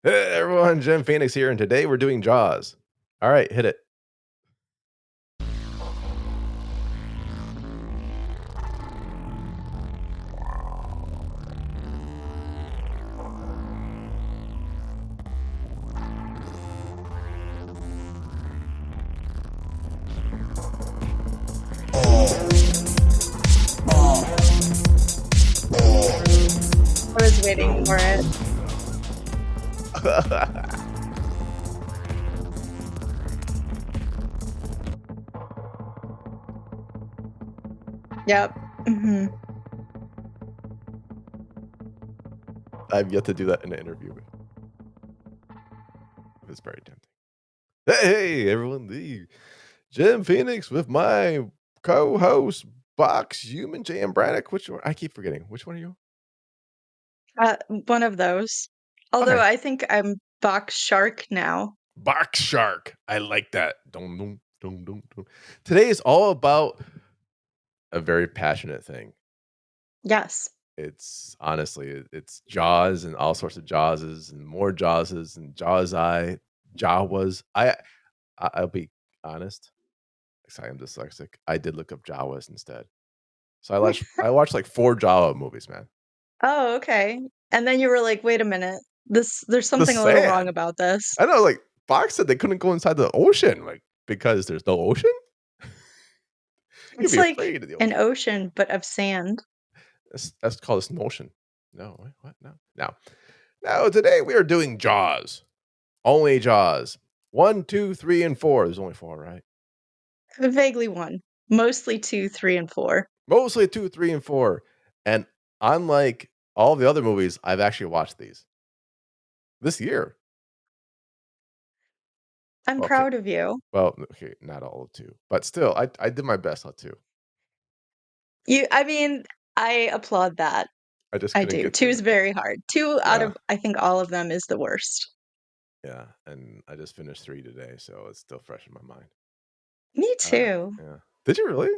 Hey everyone, Jim Phoenix here, and today we're doing Jaws. All right, hit it. I was waiting for it. Yep. hmm I've yet to do that in an interview. It's very tempting. Hey everyone, the Jim Phoenix with my co-host Box Human J.M. Braddock. Which one? I keep forgetting. Which one are you? One of those. Although Okay, I think I'm Box Shark now. Box Shark. I like that. Dum, dum, dum, dum, dum. Today is all about a very passionate thing. Yes. It's honestly, it's Jaws and all sorts of Jawses and more Jawses and Jawas. I'll be honest. 'Cause I am dyslexic. I did look up Jawas instead. So I watched like 4 Jawa movies, man. Oh, okay. And then you were like, wait a minute. There's The something a little wrong sand. about this. I know, like Fox said they couldn't go inside the ocean, like because there's no ocean. You'd It's be like afraid of the an ocean. ocean, but of sand. That's called a motion. No, wait, what? No, no. Now today we are doing Jaws. Only Jaws. 1, 2, 3, and 4. There's only 4, right? Vaguely one. Mostly 2, 3, and 4. Mostly 2, 3, and 4. And unlike all the other movies, I've actually watched these this year. I'm Okay. proud of you. Well, okay, not all of 2, but still, I did my best on 2. I mean, I applaud that. I just I couldn't do. get 2 through is it. very hard. 2 out Yeah, of, I think, all of them is the worst. yeah, and I just finished 3 today, so it's still fresh in my mind. Me too. Yeah. Did you really?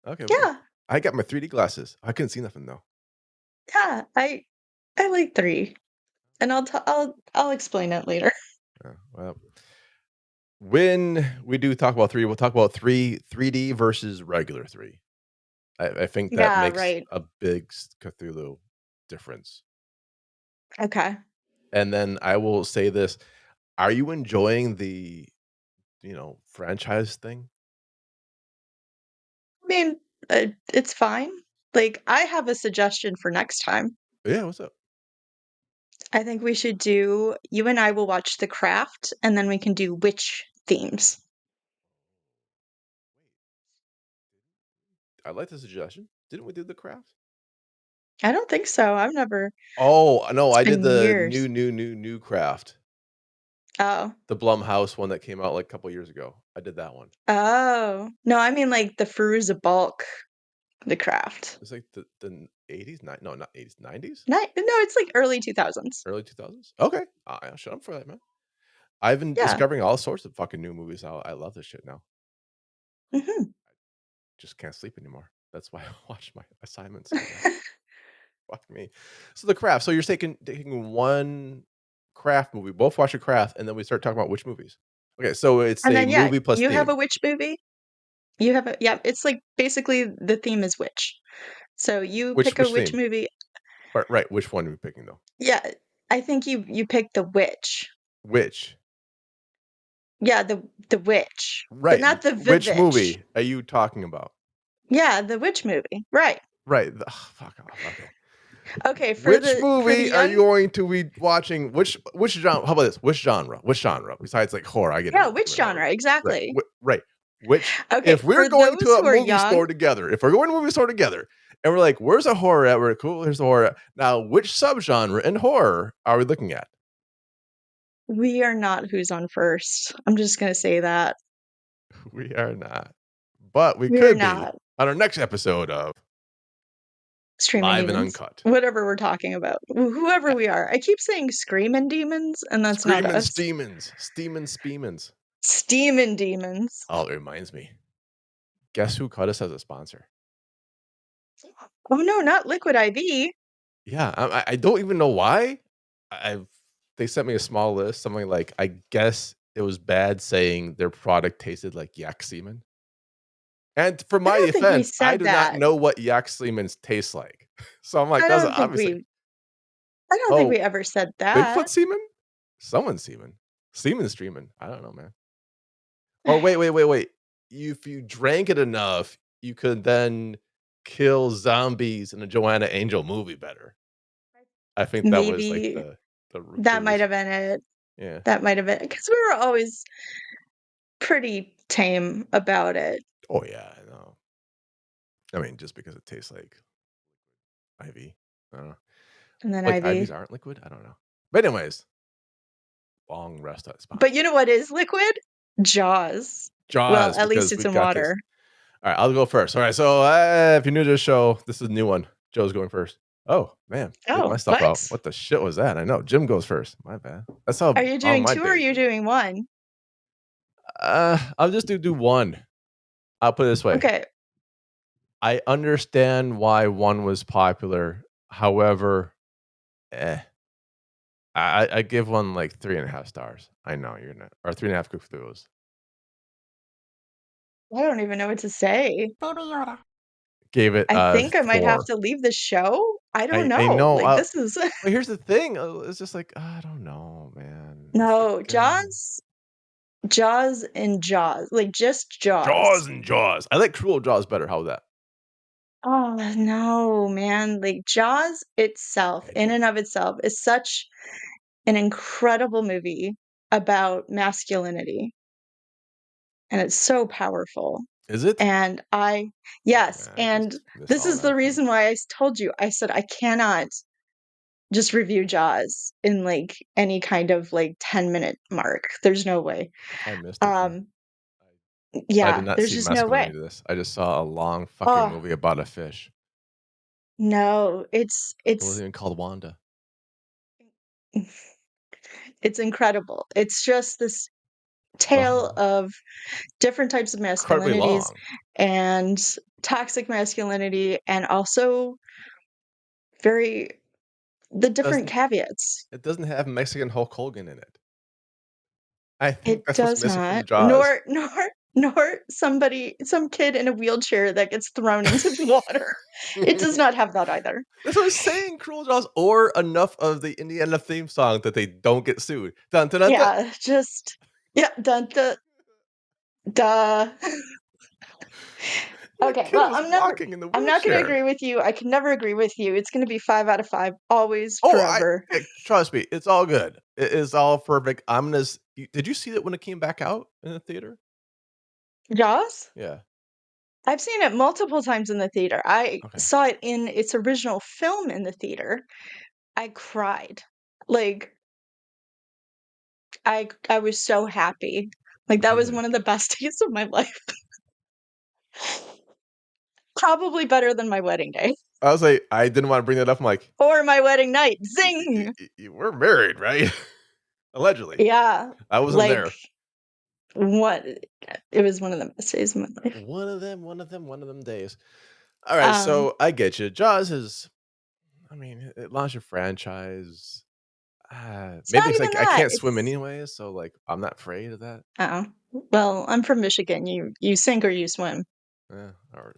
Okay, well, Yeah. I got my 3D glasses. I couldn't see nothing though. Yeah. I like 3. And I'll explain it later. Yeah, well, when we do talk about 3, we'll talk about 3D versus regular 3. I think that Yeah, makes right. a big Cthulhu difference. Okay. And then I will say this, are you enjoying the, franchise thing? I mean, it's fine. Like, I have a suggestion for next time. Yeah, what's up? I think we should do you and I will watch The Craft, and then we can do witch themes. I like the suggestion. Didn't we do The Craft? I don't think so. I've never Oh, no, It's I did been the years. new Craft. Oh. The Blumhouse one that came out, like, a couple years ago. I did that one. Oh. No, I mean, like, the Fairuza Balk The Craft. It's like the 80s? No, not 80s, 90s? No, it's, like, early 2000s. Early 2000s? Okay. Yeah, shut up for that, man. I've been Yeah. discovering all sorts of fucking new movies. I love this shit now. Mhm. Just can't sleep anymore. That's why I watch my assignments. Fuck me. So The Craft. So you're taking one Craft movie, both watch a Craft, and then we start talking about which movies. Okay, so it's And a then, yeah, movie plus you have a theme. witch movie. You have a yeah, it's, like, basically the theme is witch. So you Which pick a which witch theme? movie. Right. Which one are we picking though? Yeah, I think you pick the witch. Which? Yeah, the witch, but Right. not the Which Vivitch. movie are you talking about? Yeah, the witch movie, right. Right. Fuck off. Okay. Okay, Which for the movie are you young going to be watching? Which genre? How about this? Which genre? Which genre? Besides like horror, I get yeah, into which it already. genre, Right. exactly. Right. Which Okay, if we're for going those to a who are movie young, store together, if we're going to a movie store together, and we're like, "Where's a horror at?" We're cool. Here's the horror. Now, which subgenre in horror are we looking at? we are not who's on first. I'm just gonna say that. We are not, but we We're could be not on our next episode of Streaming Live and Demons. Uncut. Whatever we're talking about. Whoever we are. I keep saying Screamin' Demons, and that's not Screaming us. Steamins, Steamin Speemins. Steamin' Demons. Oh, it reminds me. Guess who cut us as a sponsor? Oh no, not Liquid IV. Yeah, I don't even know why. I've they sent me a small list, something like, I guess it was bad saying their product tasted like yak semen. And for I my don't think we defense, I said do not that. know what yak semen tastes like. So I'm like, I that's don't think obviously we I don't think we oh, ever said Bigfoot that. semen? Someone's semen. Semen streaming. I don't know, man. Or wait. If you drank it enough, you could then kill zombies in a Joanna Angel movie better. I think that was like Maybe the that might reason. have been it. Yeah. That might have been because we were always pretty tame about it. Oh yeah, I know. I mean, just because it tastes like IV. I don't know. And then Like Ivy. IVs aren't liquid? I don't know. But anyways, long rest that spot. But you know what is liquid? Jaws. Well, Jaws, at least because it's we in got this. water. All right, I'll go first. All right, so if you're new to the show, this is a new one. Joe's going first. Oh man, get my Oh, stuff what? out. What the shit was that? I know Jim goes first. My bad. That's how Are you long doing my 2 or are days you be. doing 1? I'll just do one. I'll put it this way. Okay. I understand why one was popular. However, eh. I give one like 3.5 stars. I know you're not, or 3.5 Cthulhu's. I don't even know what to say. Gave it I think I might have 4. to leave the show. I don't I know. know. Like, this is But here's the thing. It's just like I don't know, man. It's like No, Jaws and Jaws, like, just Jaws Jaws. and Jaws. I like Cruel Jaws better. How that? Oh, no, man, like, Jaws itself, Hate in you. and of itself, is such an incredible movie about masculinity, and it's so powerful, Is it? and I Oh yes, man, I and just missed this all is the that then. reason why told you, I said I cannot just review Jaws in, like, any kind of, like, 10-minute mark. There's no way. I missed it then. Um, I did yeah, not there's see just no masculinity way. to this. I just saw a long fucking Oh, movie about a fish. no, It wasn't even called Wanda. it's incredible. It's just this tale Long, of different types of incredibly masculinities long. and toxic masculinity and also very the different Doesn't caveats. it doesn't have Mexican Hulk Hogan in it. I think It that's what's does missing from not, Jaws. nor some kid in a wheelchair that gets thrown into the water. It does not have that either. That's what I'm saying, Cruel Jaws, or enough of the Indiana theme song that they don't get sued. Dun, dun, dun, dun. Yeah, just yeah, dun, duh, duh. That Okay, kid well, was walking in the I'm not gonna wheelchair. agree with you. I can never agree with you. It's gonna be 5 out of 5, always, Oh, forever. trust me, it's all good. It is all perfect. I'm gonna. Did you see it when it came back out in the theater? Jaws? Yeah. I've seen it multiple times in the theater. I Okay. saw it in its original film in the theater. I cried. Like, I was so happy. Like, that was Really? one of the best days of my life. Probably better than my wedding day I was like, I didn't want to bring that up. I'm like, or my wedding night. Zing! We're married, right? Allegedly. Yeah, I wasn't like, there. what it was one of the best days of my life. One of them days. All right, Um, so I get you. Jaws is, I mean, it launched a franchise. it's Maybe not it's even like I that. can't swim It's anyway, so like I'm not afraid of that. oh, well, I'm from Michigan. You sink or you swim. Yeah, or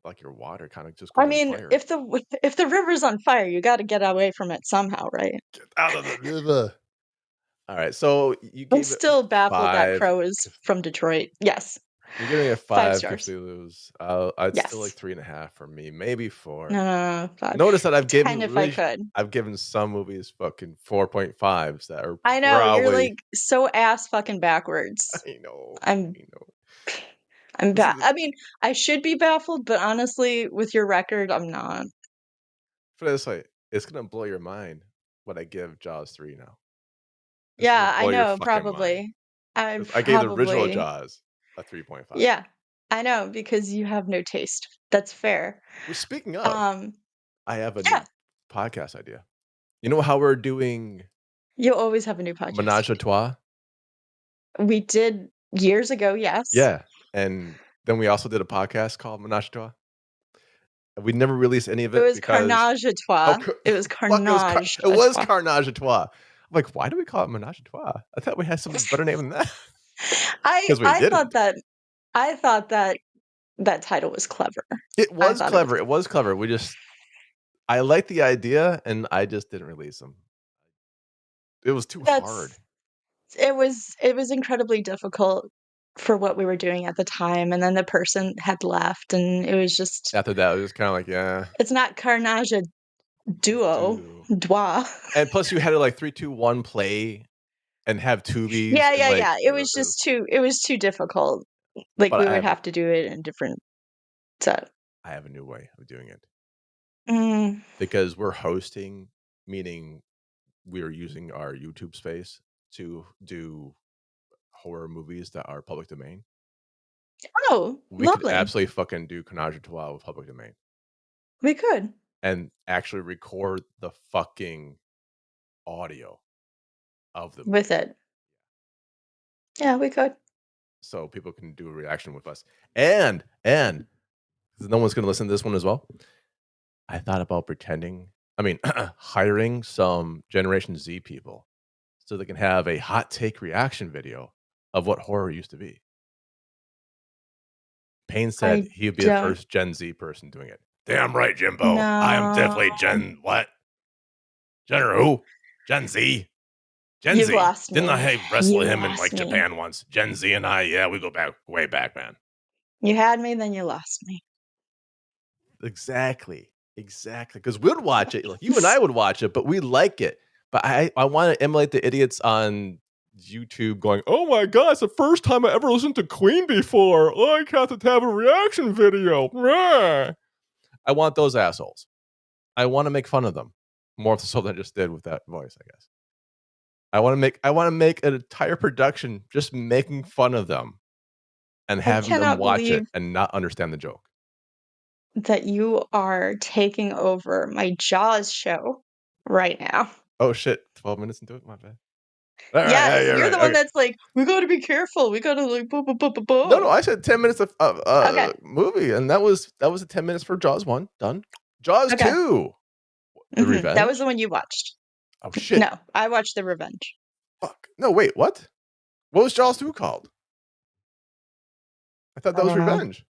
like your water kind of just I goes on mean, fire. if the river's on fire, you gotta get away from it somehow, right? Get out of the river. All right, so you I'm gave it still baffled that 5. Crow is from Detroit. Yes, You're giving it 5 5 stars. Cthulhu's. I'd still like Yes. 3.5 for me, maybe No, 4. no, no, 5. Notice that 10 if I could. I've given some movies fucking 4.5s that are I know, you're, probably. like, so ass fucking backwards. I know, I'm I know. This is I mean, I should be baffled, but honestly, with your record, I'm not. put it this way, it's gonna blow your mind what I give Jaws 3 now. It's gonna Yeah, I blow your know, fucking mind. probably. I 'Cause I gave the original probably Jaws a 3.5. yeah, I know, because you have no taste. That's fair. Which speaking of, Um, I have a yeah, new podcast idea. You know how we're doing you'll always have a new podcast Menage a idea. Trois? We did years ago, yes. Yeah, and then we also did a podcast called Menage a Trois. We never released any of It it was because Carnage à oh, Trois. It was fuck, Carnage it à was Trois. Carnage a Trois. like, why do we call it Menage a Trois? I thought we had some better name than that. I 'Cause we I thought didn't. that I thought that that title was clever. It I was thought it was clever, it was clever. I liked the idea, and I just didn't release them. It was too hard. that's it was incredibly difficult for what we were doing at the time, and then the person had left, and it was just After that, it was kinda like, yeah, it's not Carnage a duo, do. Doi. And plus you had to, like, 3, 2, 1 play and have tubies Yeah, and, yeah, like, yeah. It was too difficult. Like, we but would have to do it in different set. I have a new way of doing it. Mm. Because we're hosting, meaning we're using our YouTube space to do horror movies that are public domain. Oh, We could lovely. absolutely fucking do Menage a Trois with public domain We could and actually record the fucking audio of the with movie. it. Yeah, we could. So people can do a reaction with us. And 'cause no one's gonna listen to this one as well. I thought about hiring some Generation Z people so they can have a hot take reaction video of what horror used to be. Payne said I he'd be the don't first Gen Z person doing it. Damn right, Jimbo. I am know. definitely Gen what? Gen who? Gen Z. Gen You've Z. lost Didn't me. I wrestle You him in lost like me. Japan once? Gen Z and I, yeah, we go back way back, man. You had me, then you lost me. Exactly. Exactly. Because we'd watch it. Like you and I would watch it, but we like it. But I want to emulate the idiots on YouTube going, oh my god, it's the first time I ever listened to Queen before. I have to have a reaction video. Rah. I want those assholes. I want to make fun of them more so than I just did with that voice, I guess. I want to make an entire production just making fun of them and I having them cannot watch it believe and not understand the joke. that you are taking over my Jaws show right now. Oh shit, 12 minutes into it, my bad. All right, yeah, Yes, you're you're right. the one Okay. that's like, "We gotta be careful. We gotta, like, boo, boo, boo, boo, No, boo." I said 10 minutes of Okay, movie, and that was the 10 minutes for Jaws 1, done. Jaws okay. 2, The Mhm, that was Revenge? the one you watched. Oh shit, No, I watched The Revenge. fuck. No, wait, what? What was Jaws 2 called? I thought I that was don't know. Revenge.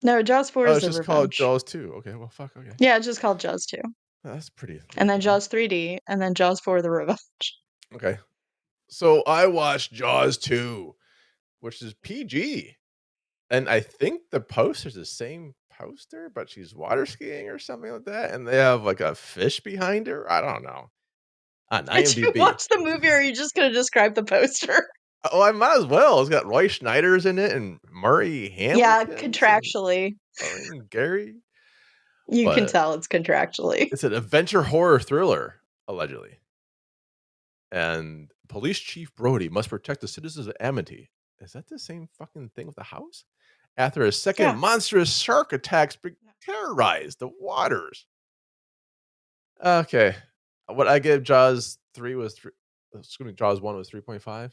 No, Jaws 4 Oh, is it's The just called Revenge. Jaws 2. Okay, well, fuck, okay. Yeah, it's just called Jaws 2, That's pretty and then dumb. Jaws 3D, and then Jaws 4: The Revenge. Okay. So I watched Jaws 2, which is PG. And I think the poster's the same poster, but she's water skiing or something like that. And they have like a fish behind her. I don't know. On Did you IMDb. watch the movie, or are you just gonna describe the poster? Oh, I might as well. It's got Roy Schneider's in it and Murray Yeah, Hamilton's and contractually. Lorraine Gary. You can But tell it's contractually. it's an adventure horror thriller, allegedly. And Police Chief Brody must protect the citizens of Amity. Is that the same fucking thing with the house? After a second Yeah. monstrous shark attacks terrorize the waters. Okay. What I gave Jaws 3 was Jaws 1 was 3.5.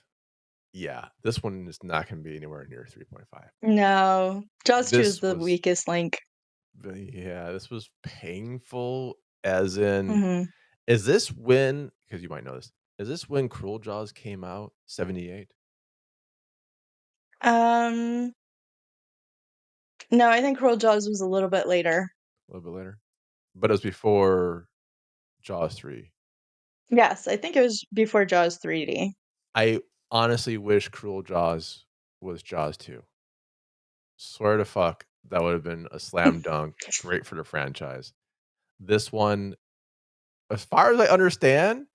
Yeah, this one is not going to be anywhere near 3.5. No, Jaws 2 is This the was weakest link. yeah, this was painful as in Mhm. is this when because you might know this. Is this when Cruel Jaws came out? 78? Um, no, I think Cruel Jaws was a little bit later. A little bit later. But it was before Jaws 3. Yes, I think it was before Jaws 3D. I honestly wish Cruel Jaws was Jaws 2. Swear to fuck, that would have been a slam dunk, great for the franchise. This one, as far as I understand,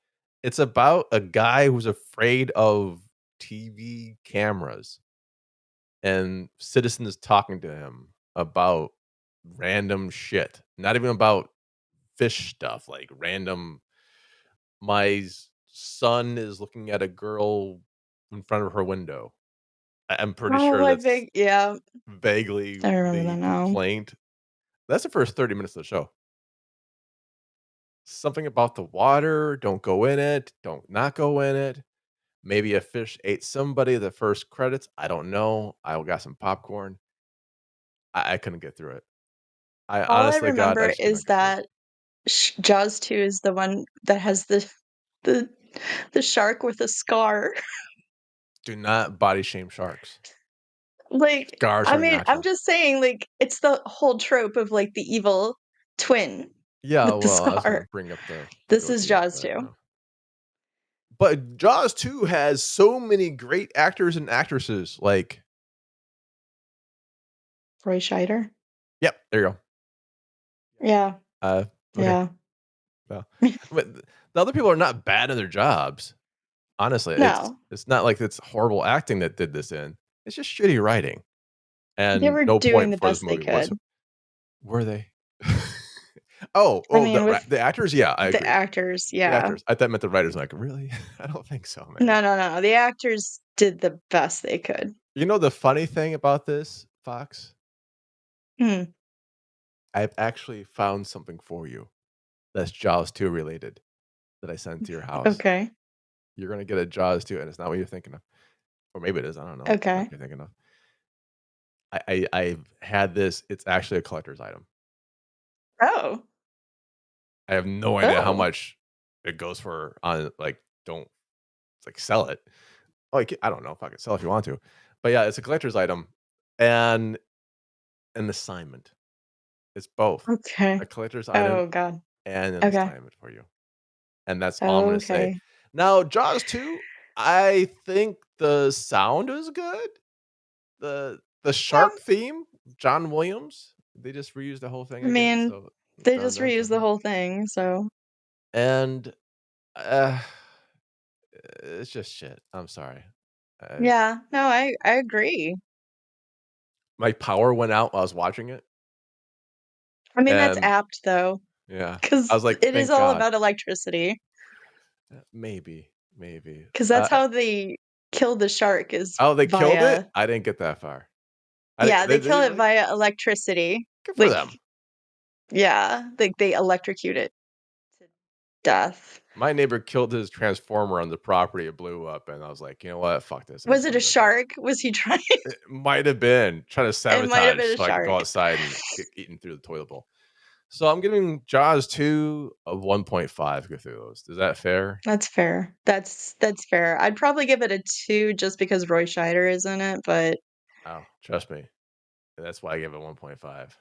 it's about a guy who's afraid of TV cameras and citizens talking to him about random shit. Not even about fish stuff, like random my son is looking at a girl in front of her window. I'm pretty Oh, sure I that's think yeah, vaguely I remember that the now. complaint. That's the first 30 minutes of the show. Something about the water, don't go in it, don't not go in it. Maybe a fish ate somebody the first credits. I don't know. I got some popcorn. I couldn't get through it. I All I honestly, God, I remember just could not is get through it. that Jaws 2 is the one that has the The shark with a scar. Do not body shame sharks. Like, Scars I are mean, I'm natural. just saying, like, it's the whole trope of, like, the evil twin Yeah, with the well, I was gonna scar. bring up the This is goatee, Jaws but 2. but Jaws 2 has so many great actors and actresses. Like, Roy Scheider? yep, there you go. Yeah, Okay. yeah. Well, but the other people are not bad in their jobs. Honestly, No, it's not like it's horrible acting that did this in. It's just shitty writing they and were no doing point the for this best they movie could. whatsoever. Were they? Oh, I oh, mean, with the actors? Yeah, I the agree. actors, The yeah. actors. I thought meant the writers. I'm like, really? I don't think so, man. No, no, no, the actors did the best they could. You know the funny thing about this, Fox? Hmm, I've actually found something for you that's Jaws 2 related that I sent to your house. okay, You're gonna get a Jaws 2, and it's not what you're thinking of. Or maybe it is, I don't know what okay. you're thinking of. I've had this, it's actually a collector's item. Oh, I have no idea how oh, much it goes for on, like, don't, like, sell it. Like, I don't know if I could sell it if you want to. But yeah, it's a collector's item and an assignment. It's both okay. a collector's item Oh god. and an Okay, assignment for you. And that's all I'm gonna say. okay. Now, Jaws 2, I think the sound is good. The Yeah, shark theme, John Williams, they just reused the whole thing I again, mean, so they dun just dun reused the dun. whole thing, so And, uh, it's just shit. I'm sorry. Uh, yeah. No, I agree. my power went out while I was watching it, I mean, that's and apt though, yeah, I because was like, it is "Thank all God." about electricity. Maybe, maybe. Because that's how they kill the shark is Oh, they killed it? via I didn't get that far. I yeah, didn't they did kill they it really? via electricity. Good for Like, them. yeah, like they electrocute it to death. My neighbor killed his transformer on the property, it blew up, and I was like, "You know what? Fuck this, I'm Was just it a gonna go do it." shark? Was he trying It might have been trying to it might have sabotage been a so I can go shark. outside and get eaten through the toilet bowl. So I'm giving Jaws 2 a 1.5 Cthulhus. Is that fair? That's fair. That's fair. I'd probably give it a 2 just because Roy Scheider is in it, but Oh, trust me. That's why I gave it 1.5.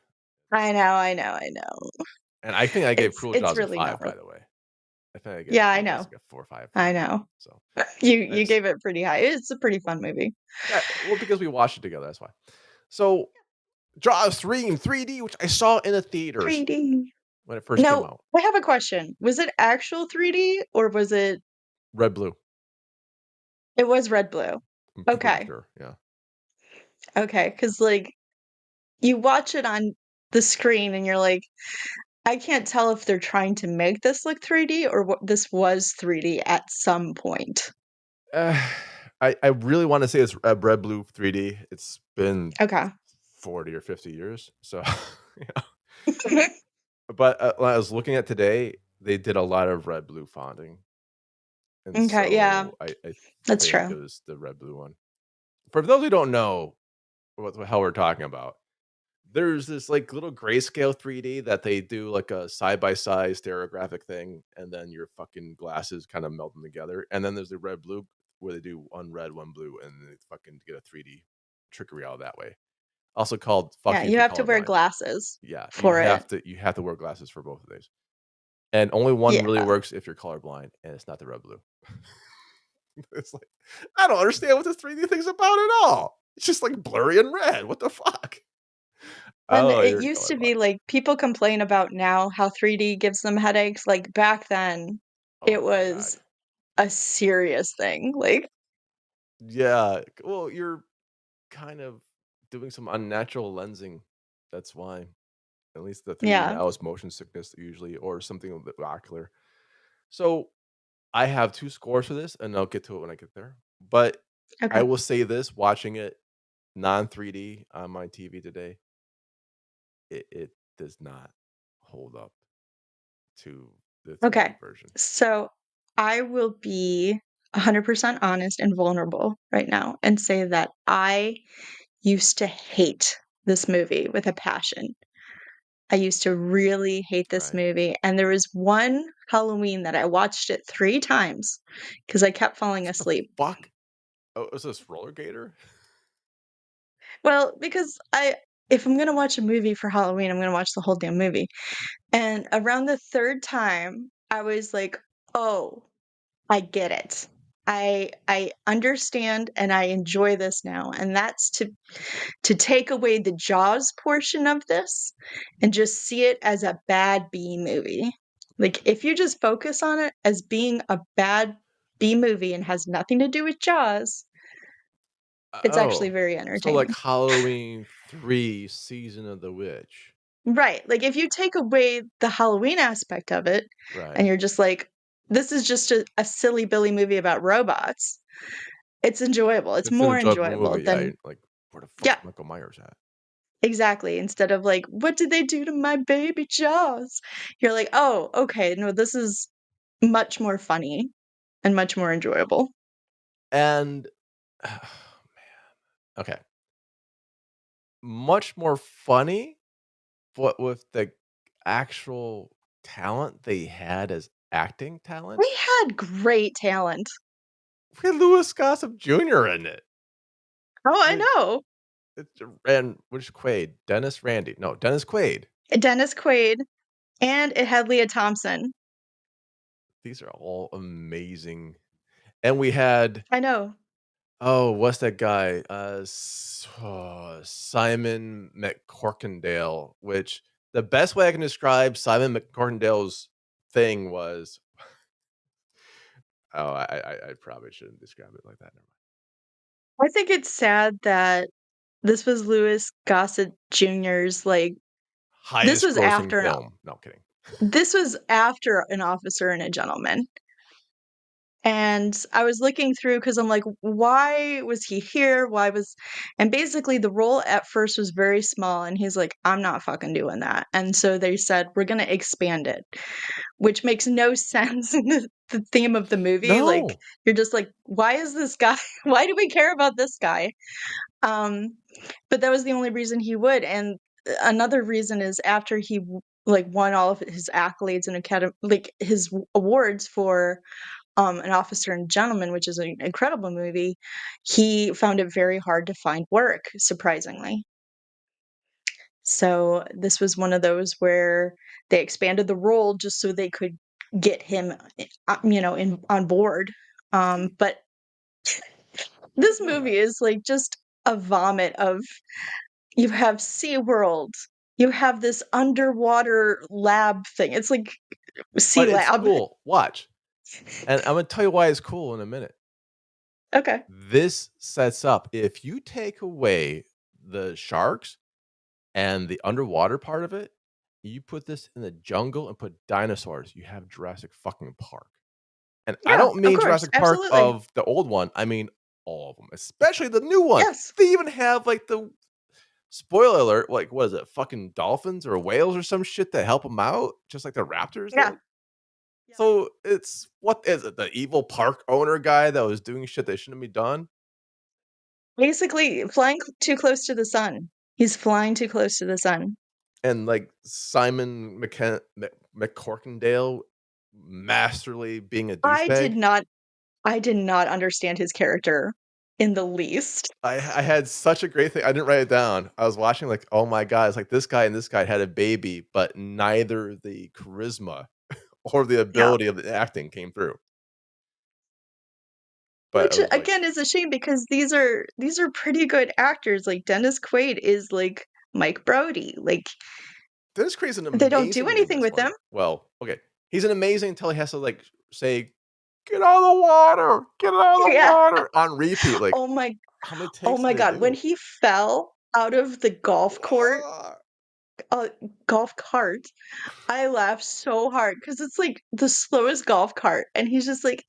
I know, I know, I know. And I think I gave Cruel It's Jaws a really not 5, worth by the way. I think I gave Yeah, I Cruel Jaws know. like a 4, 5, I 5. know. So You it's gave it pretty high. It's a pretty fun movie. yeah, well, because we watched it together, that's why. So Jaws 3 in 3D, which I saw in the theaters 3D. when it first came No, out. I have a question. Was it actual 3D or was it Red blue. it was red blue? I'm pretty Okay. sure. Yeah. Okay, because like, you watch it on the screen and you're like, "I can't tell if they're trying to make this look 3D or what this was 3D at some point." Uh, I really want to say it's red blue 3D. It's been Okay. 40 or 50 years. So, yeah. But when I was looking at today, they did a lot of red blue fonting. And Okay, yeah, so I that's think it true. was the red blue one. For those who don't know what the hell we're talking about, there's this like little grayscale 3D that they do like a side by side stereographic thing, and then your fucking glasses kind of melt them together. And then there's the red blue where they do one red, one blue, and they fucking get a 3D trickery out that way. Also called fuck Yeah, you if you you're have to wear colorblind. glasses Yeah, for it. you have to wear glasses for both of these. And only one really Yeah. works if you're colorblind, and it's not the red blue. It's like I don't understand what this 3D thing's about at all. It's just like blurry and red. What the fuck? And Oh, it you're used to colorblind. be like people complain about now how 3D gives them headaches. Like back then, it Oh my god. was a serious thing. Like, Yeah. Well, you're kind of doing some unnatural lensing. That's why. At least the 3D yeah. now is motion sickness usually, or something a bit ocular. So I have two scores for this, and I'll get to it when I get there. But I Okay. will say this: watching it non 3D on my TV today, it does not hold up to the 3D Okay. version. So I will be 100% honest and vulnerable right now and say that I used to hate this movie with a passion. I used to really hate this Right. movie, and there was one Halloween that I watched it 3 times because I kept falling What the asleep. fuck? Oh, is this Roller Gator? Well, because I if I'm gonna watch a movie for Halloween, I'm gonna watch the whole damn movie, and around the 3rd time, I was like, "Oh, I get it. I understand and I enjoy this now," and that's to take away the Jaws portion of this and just see it as a bad B movie. Like, if you just focus on it as being a bad B movie and has nothing to do with Jaws, it's actually Oh, very so like entertaining. Halloween 3 Season of the Witch. Right, like, if you take away the Halloween aspect of it, and Right. you're just like, "This is just a silly Billy movie about robots," it's enjoyable, it's It's an more enjoyable enjoyable movie, yeah, than you're like, "Where the fuck's yeah, Michael Myers at?" exactly, instead of like, "What did they do to my baby Jaws?" You're like, "Oh, okay, no, this is much more funny and much more enjoyable." And okay, much more funny, but with the actual talent they had as acting talent. We had great talent. We had Louis Gossett Jr. in it. Oh, I Like, know. and which Quaid? Dennis Randy. No, Dennis Quaid. Dennis Quaid, and it had Leah Thompson. These are all amazing. And we had, I know. oh, what's that guy? Simon McCorkindale, which the best way I can describe Simon McCorkindale's thing was, oh, I probably shouldn't describe it like that. Never mind. I think it's sad that this was Louis Gossett Jr.'s, like this Highest was grossing after film. No, I'm kidding. An Officer and a Gentleman. And I was looking through because I'm like, why was he here? Why was and basically the role at first was very small and he's like, I'm not fucking doing that. And so they said, we're gonna expand it, which makes no sense in the theme of the movie. Like No. you're just like, why is this guy why do we care about this guy? Um, but that was the only reason he would. And another reason is after he like won all of his accolades and academy like his awards for An Officer and Gentleman, which is an incredible movie, he found it very hard to find work, surprisingly. So this was one of those where they expanded the role just so they could get him, in on board. See, But I this didn't know movie that. is like just a vomit of you have SeaWorld, you have this underwater lab thing. It's like Sea But it's Lab. cool. Watch. And I'm gonna tell you why it's cool in a minute. Okay. This sets up if you take away the sharks and the underwater part of it, you put this in the jungle and put dinosaurs, you have Jurassic fucking Park. And I Yeah, don't of mean course. Jurassic Park Absolutely. of the old one, I mean all of them, especially the new one. Yes. They even have, like, the spoiler alert, like, what is it, fucking dolphins or whales or some shit that help them out, just like the raptors Yeah. did? So, it's what is it, the evil park owner guy that was doing shit that shouldn't be done? Basically, flying too close to the sun. He's flying too close to the sun. And, like, Simon McCorkindale masterly being a I did douchebag. not I did not understand his character in the least. I had such a great thing I didn't write it down. I was watching like, oh my god, it's like this guy and this guy had a baby, but neither the charisma or the Yeah. ability of the acting came through. But I Which was like, again is a shame because these are pretty good actors. Like Dennis Quaid is like Mike Brody. Like Dennis Quaid's an they don't do amazing in anything this with them. one. Well, okay. He's an amazing until he has to like say, "Get out of the water! Get out of the Yeah. water!" on repeat. Like, Oh my how many oh takes did my they god. When do? he fell out of the Ah, uh, golf cart, I laughed so hard because it's like the slowest golf cart, and he's just like,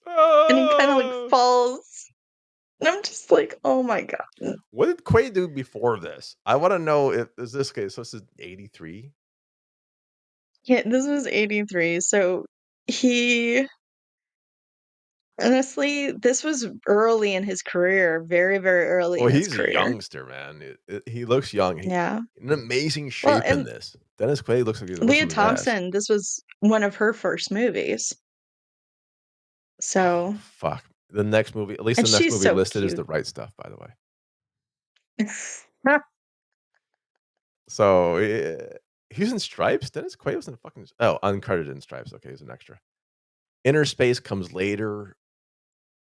and he kind of like ah. falls, and I'm just like, oh my god. What did Quaid do before this? I want to know if is this case. So this is 83. Yeah, this was '83, so he Honestly, this was early in his career, very, very early Well, in his he's a career. youngster, man. He looks young. He Yeah. in amazing Well, shape in and this. Dennis Quaid looks like he's Leah whipping his ass. Thompson, this was one of her first movies. Oh, So, fuck. The next movie, at least and the next she's movie so listed is cute. The Right Stuff, by the way. So, he's in Stripes? Dennis Quaid was in fucking uncredited in Stripes. Okay, he's an extra. Inner Space comes later.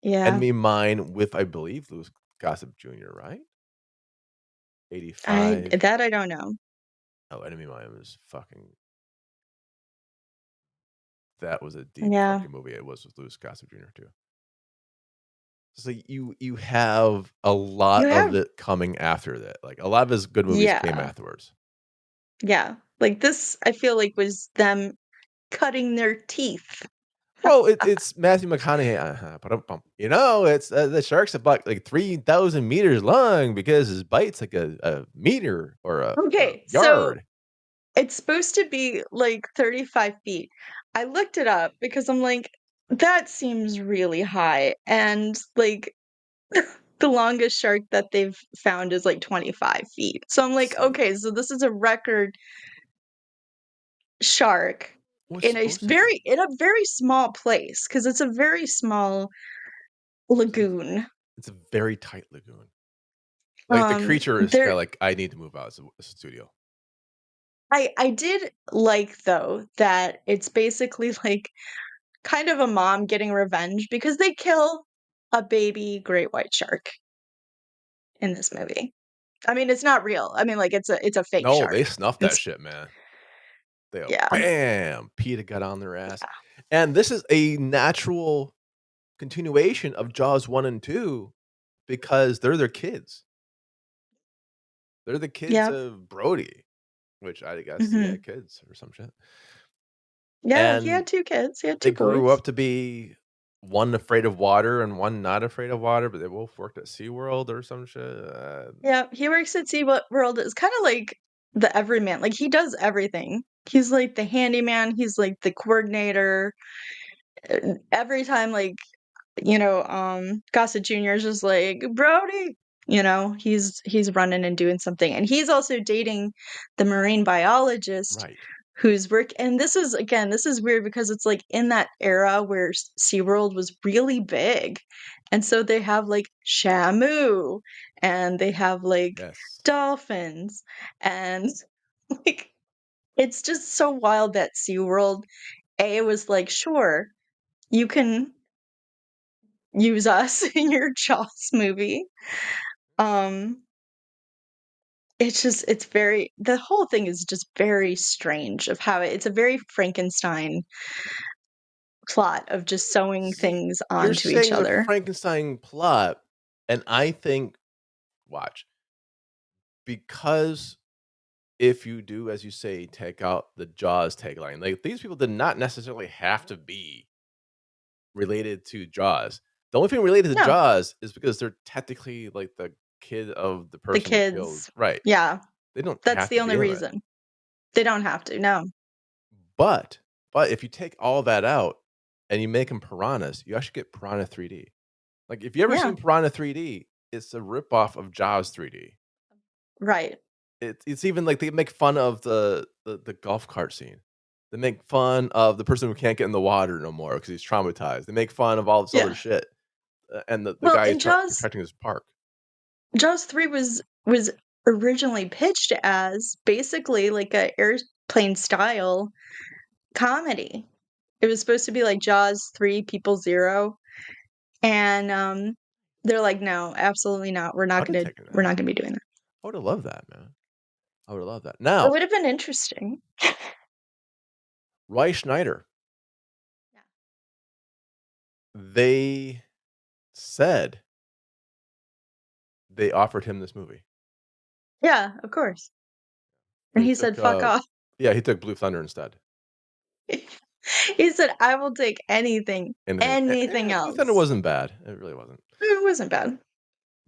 Yeah. Enemy Mine with, I believe, Louis Gossett Jr., right? I 85. that I don't know. Oh, Enemy Mine was fucking that was a deep Yeah. fucking movie. It was with Louis Gossett Jr. too. So you have a You lot of have it coming after that. Like, a lot of his good movies came yeah. afterwards. Yeah. Like, this, I feel like, was them cutting their teeth. Well, it's Matthew McConaughey, you know, it's, the shark's about, like, 3,000 meters long because his bite's like a meter or a Okay, so yard. it's supposed to be, like, 35 feet. I looked it up because I'm like, "That seems really high," and, like, the longest shark that they've found is, like, 25 feet. So I'm like, See? "Okay, so this is a record shark Well, it's supposed to be. in a very small place because it's a very small See? lagoon." It's a very tight lagoon. Like, the creature is kinda There like, "I need to move out of the studio." I did like, though, that it's basically, like, kind of a mom getting revenge because they kill a baby great white shark in this movie. I mean, it's not real. I mean, like, it's a fake No, they shark. snuffed that It's shit, man. They go, yeah. "Bam!" PETA got on their ass. And this is a natural continuation of Jaws 1 and 2 because they're their kids. They're the kids Yep. of Brody, which I guess he Mhm. had kids or some shit. Yeah, he And had 2 kids. He had they 2 grew boys. up to be one afraid of water and one not afraid of water, but they both worked at SeaWorld or some shit. Yeah, he works at SeaWorld. It's kinda like the everyman, like, he does everything. He's, like, the handyman, he's, like, the coordinator. Every time, like, Gossett Jr. is just like, "Brody," he's running and doing something, and he's also dating the marine biologist Right. who's work and this is weird because it's, like, in that era where SeaWorld was really big, and so they have, like, Shamu, and they have, like, Yes. dolphins, and, like, it's just so wild that SeaWorld, A, was like, "Sure, you can use us in your Jaws movie." Um, it's very the whole thing is just very strange of how it's a very Frankenstein plot of just sewing See, things you're onto each saying it's a other. Frankenstein plot, and I think watch, because if you do, as you say, take out the Jaws tagline, like, these people did not necessarily have to be related to Jaws. The only thing related to No, Jaws is because they're technically, like, the kid of the the person who killed kids right. yeah, They don't that's have the to be only in it. reason. They don't have to, no. But if you take all that out and you make them piranhas, you actually get Piranha 3D. Like, if you ever Yeah, seen Piranha 3D, it's a ripoff of Jaws 3D. right. It's even like they make fun of the golf cart scene. They make fun of the person who can't get in the water no more because he's traumatized. They make fun of all this other Yeah. shit, and the Well, guy is and protecting his park. Jaws 3 was originally pitched as basically like a airplane style comedy. It was supposed to be like Jaws 3 People Zero, and, they're like, "No, absolutely not. I'd have taken We're that. not gonna be doing that." I would've loved that, man. I would've loved that. It Now, would've been interesting. Roy Schneider, Yeah. they said they offered him this movie. Yeah, of course. But And he he took, said, "Fuck off." yeah, he took Blue Thunder instead. He said, "I will take anything, Anything anything Blue Thunder else." wasn't bad. It really wasn't. It wasn't bad.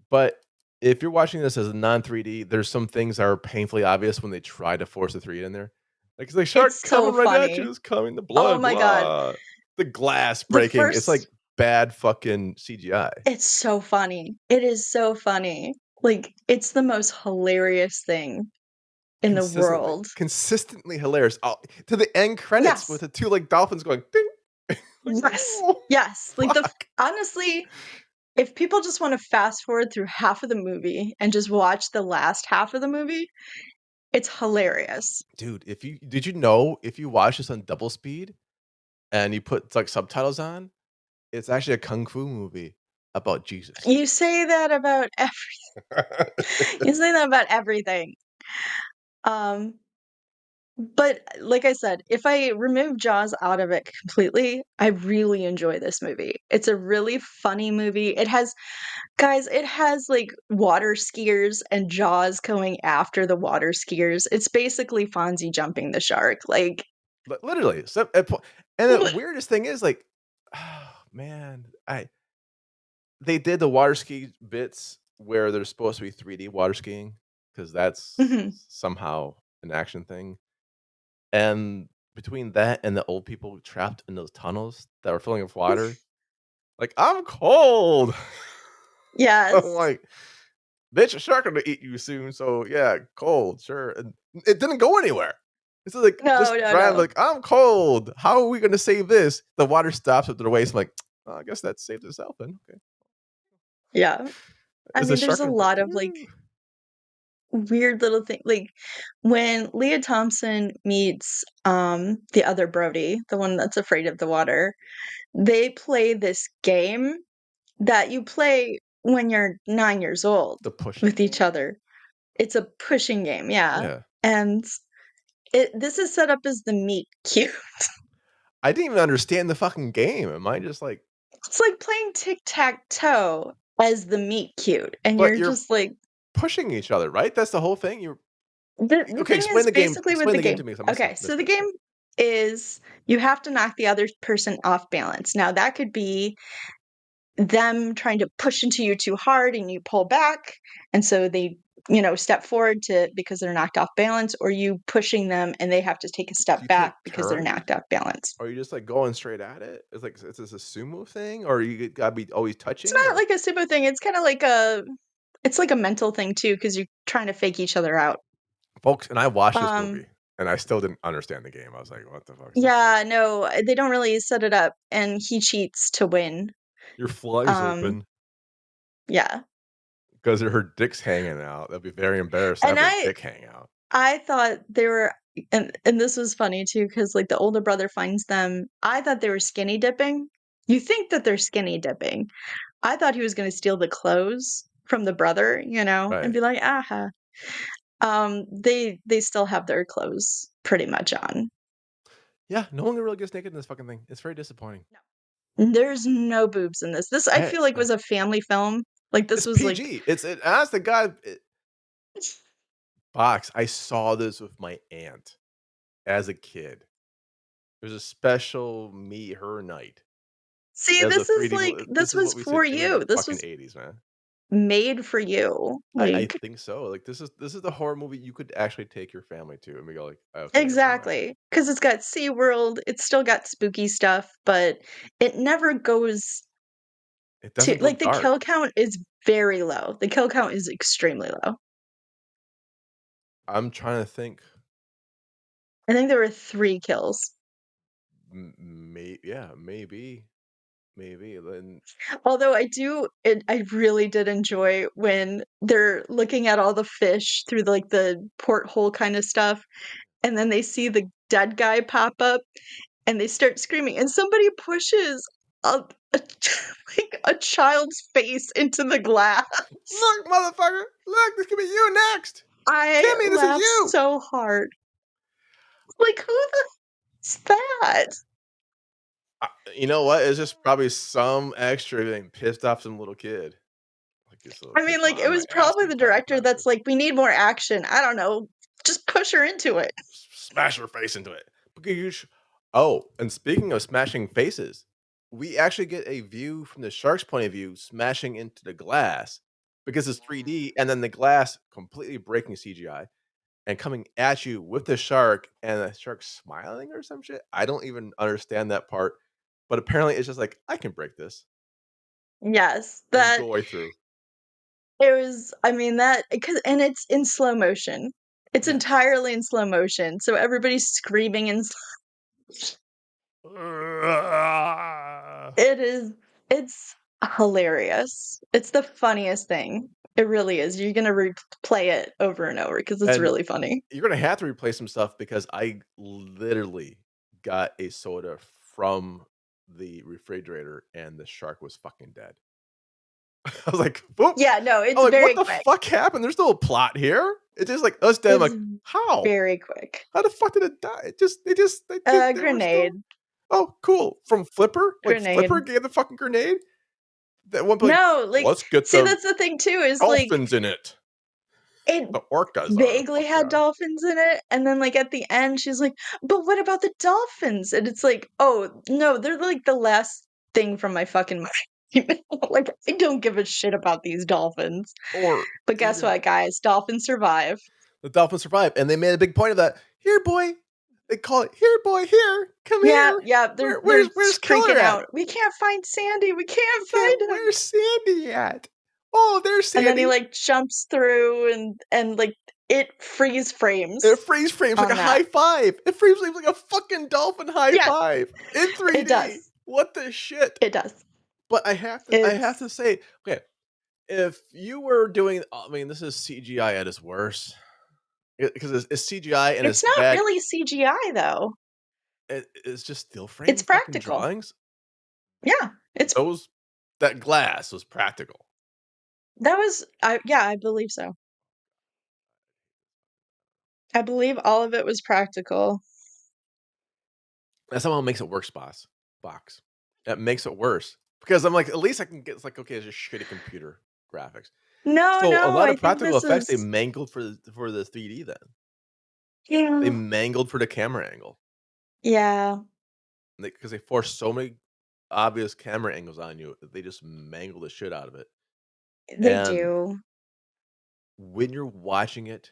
But if you're watching this as a non-3D, there's some things that are painfully obvious when they try to force a 3D in there. Like, it's like, "Shark It's so coming right at funny. you, it's coming, the Oh blood, my god. blah." The glass The breaking, it's like first bad fucking CGI. It's so funny. It is so funny. Like, it's the most hilarious thing in the world. Consistently hilarious. To the end credits with Yes. the two like dolphins going ding. Like, Yes. no, Yes. Like, fuck. honestly, if people just wanna fast forward through half of the movie and just watch the last half of the movie, it's hilarious. Dude, did you know if you watch this on double speed and you put like subtitles on, it's actually a kung fu movie about Jesus. You say that about you say that about everything. Um, but like I said, if I remove Jaws out of it completely, I really enjoy this movie. It's a really funny movie. It has, like, water skiers and Jaws going after the water skiers. It's basically Fonzie jumping the shark, like Literally. And the weirdest thing is like, oh man, they did the water ski bits where they're supposed to be 3D water skiing because that's Mhm. somehow an action thing. And between that and the old people trapped in those tunnels that were filling with water, like I'm cold. I'm Yes. like, bitch, a shark gonna eat you soon. So yeah, cold, sure. And it didn't go anywhere. It's like No, just no, Brian, no. like, I'm cold. How are we gonna save this? The water stops at their waist. I'm like, "Oh, I guess that saved itself then. Okay. Yeah. I Is the mean, there's shark a gonna break lot of, like, through? weird little thing like, when Leah Thompson meets, the other Brody, the one that's afraid of the water, they play this game that you play when you're 9 years old The pushing with each game? other. It's a pushing game, yeah, Yeah. and this is set up as the meet cute. I didn't even understand the fucking game. Am I just like It's like playing tic-tac-toe as the meet cute, and but you're you're just like pushing each other, right? That's the whole thing? You're the okay, thing is basically with explain the the game game to me 'cause I must have okay, so missed the it. game is you have to knock the other person off balance. Now that could be them trying to push into you too hard and you pull back, and so they, step forward to because they're knocked off balance, or you pushing them and they have to take a Do step you back take because they're turns? knocked off balance. Or are you just, like, going straight at it? It's like is this a sumo thing? Or you gotta be always It's touching? not Or like a sumo thing, it's like a mental thing too, because 'cause you're trying to fake each other out. folks, and I watched this Um, movie, and I still didn't understand the game. I was like, "What the fuck is this shit?" yeah, no, they don't really set it up, and he cheats to win. Your fly's Um, open yeah, because her dick's hanging out. That'd be very embarrassed to and have her dick hang out. I thought they were and this was funny too, because like, the older brother finds them I thought they were skinny dipping. You think that they're skinny dipping. I thought he was gonna steal the clothes from the brother, and Right. be like, "Aha." They still have their clothes pretty much on. Yeah, no one really gets naked in this fucking thing. It's very disappointing. There's no boobs in this. This I I feel like was a family film. Like, this it's was like PG. It ask the guy box. I saw this with my aunt as a kid. There's a special me her night. See, As a this is 3D like mo this this is was what we used for to do in the you. This fucking was '80s, man. made for you. I Like think so, like, this is the horror movie you could actually take your family to and be like, "Okay, it's alright." exactly, because 'cause it's got SeaWorld, it's still got spooky stuff, but it never goes It to doesn't go like, the kill dark. count is very low. The kill count is extremely low. I'm trying to think, I think there were 3 kills. yeah, maybe, then Although I really did enjoy when they're looking at all the fish through, like, the porthole kinda stuff, and then they see the dead guy pop up, and they start screaming, and somebody pushes a like, a child's face into the glass. "Look, motherfucker! Look, this could be you next! I Timmy, this is laughed you!" so hard. Like, who the is that? Uh, you know what? It's just probably some extra getting pissed off some little kid. Like, "This little I mean, kid's like, it on my was ass probably these the past director that's classes." like, "We need more action." I don't know. Just push her into it. Smash her face into it. Because oh, and speaking of smashing faces, we actually get a view from the shark's point of view smashing into the glass because it's 3D, and then the glass completely breaking CGI and coming at you with the shark and the shark smiling or some shit. I don't even understand that part, but apparently it's just like, I can break this. Yes, and that go through. it was I mean, that and it's in slow motion. It's Yes. entirely in slow motion, so everybody's screaming in it is it's hilarious. It's the funniest thing. It really is. You're gonna replay it over and over because it's And really funny. you're gonna have to replace some stuff because I literally got a soda from the refrigerator and the shark was fucking dead. I was like, "Boop." Yeah, no, I'm it's like, "What very the quick. fuck happened? There's no plot here." It's just like us dead. I'm It's like, "How? very quick. How the fuck did it die?" They were still. Grenade. Oh, cool. From Flipper? Like Flipper Grenade. gave the fucking grenade? That one like, No, like, let's get see, the that's the thing too, is, like, dolphins in it. it The orcas are the vaguely fuck had yeah. dolphins in it, and then, like, at the end, she's like, "But what about the dolphins?" And it's like, "Oh, no, they're, like, the last thing from my fucking mind." Like, I don't give a shit about these dolphins. Or But guess even what, guys? Dolphins survive. the dolphins survive, and they made a big point of that. "Here, boy." They call it, "Here, boy, here. Come Yeah, here. yeah, they're Where's Keller freaking at? out. "We can't find Sandy, we We can't can't find him." Where's Sandy at? Oh, there's And then he, Sandy." like, jumps through and, like, it freeze It frames freeze frames like a on that. high five. It freeze frames like a fucking dolphin high Yeah, five in it 3D. does. What the shit? It does. But I have It's to say, okay, if you were doing, I mean, this is CGI at its worst because it's CGI and it's it's not bad. really CGI though. It's just still It's frame fucking practical. drawings. Yeah, it's Those That glass was practical. that was yeah, I believe so. I believe all of it was practical. That somehow makes it worse, box. That makes it worse because I'm like, at least I can get. It's like, okay, it's just shitty computer graphics. No, So a no, lot I of think practical this effects they is mangled for the 3D. Then they yeah. mangled for the camera angle Yeah, because they forced so many obvious camera angles on you that they just mangled the shit out of it. they And do. when you're watching it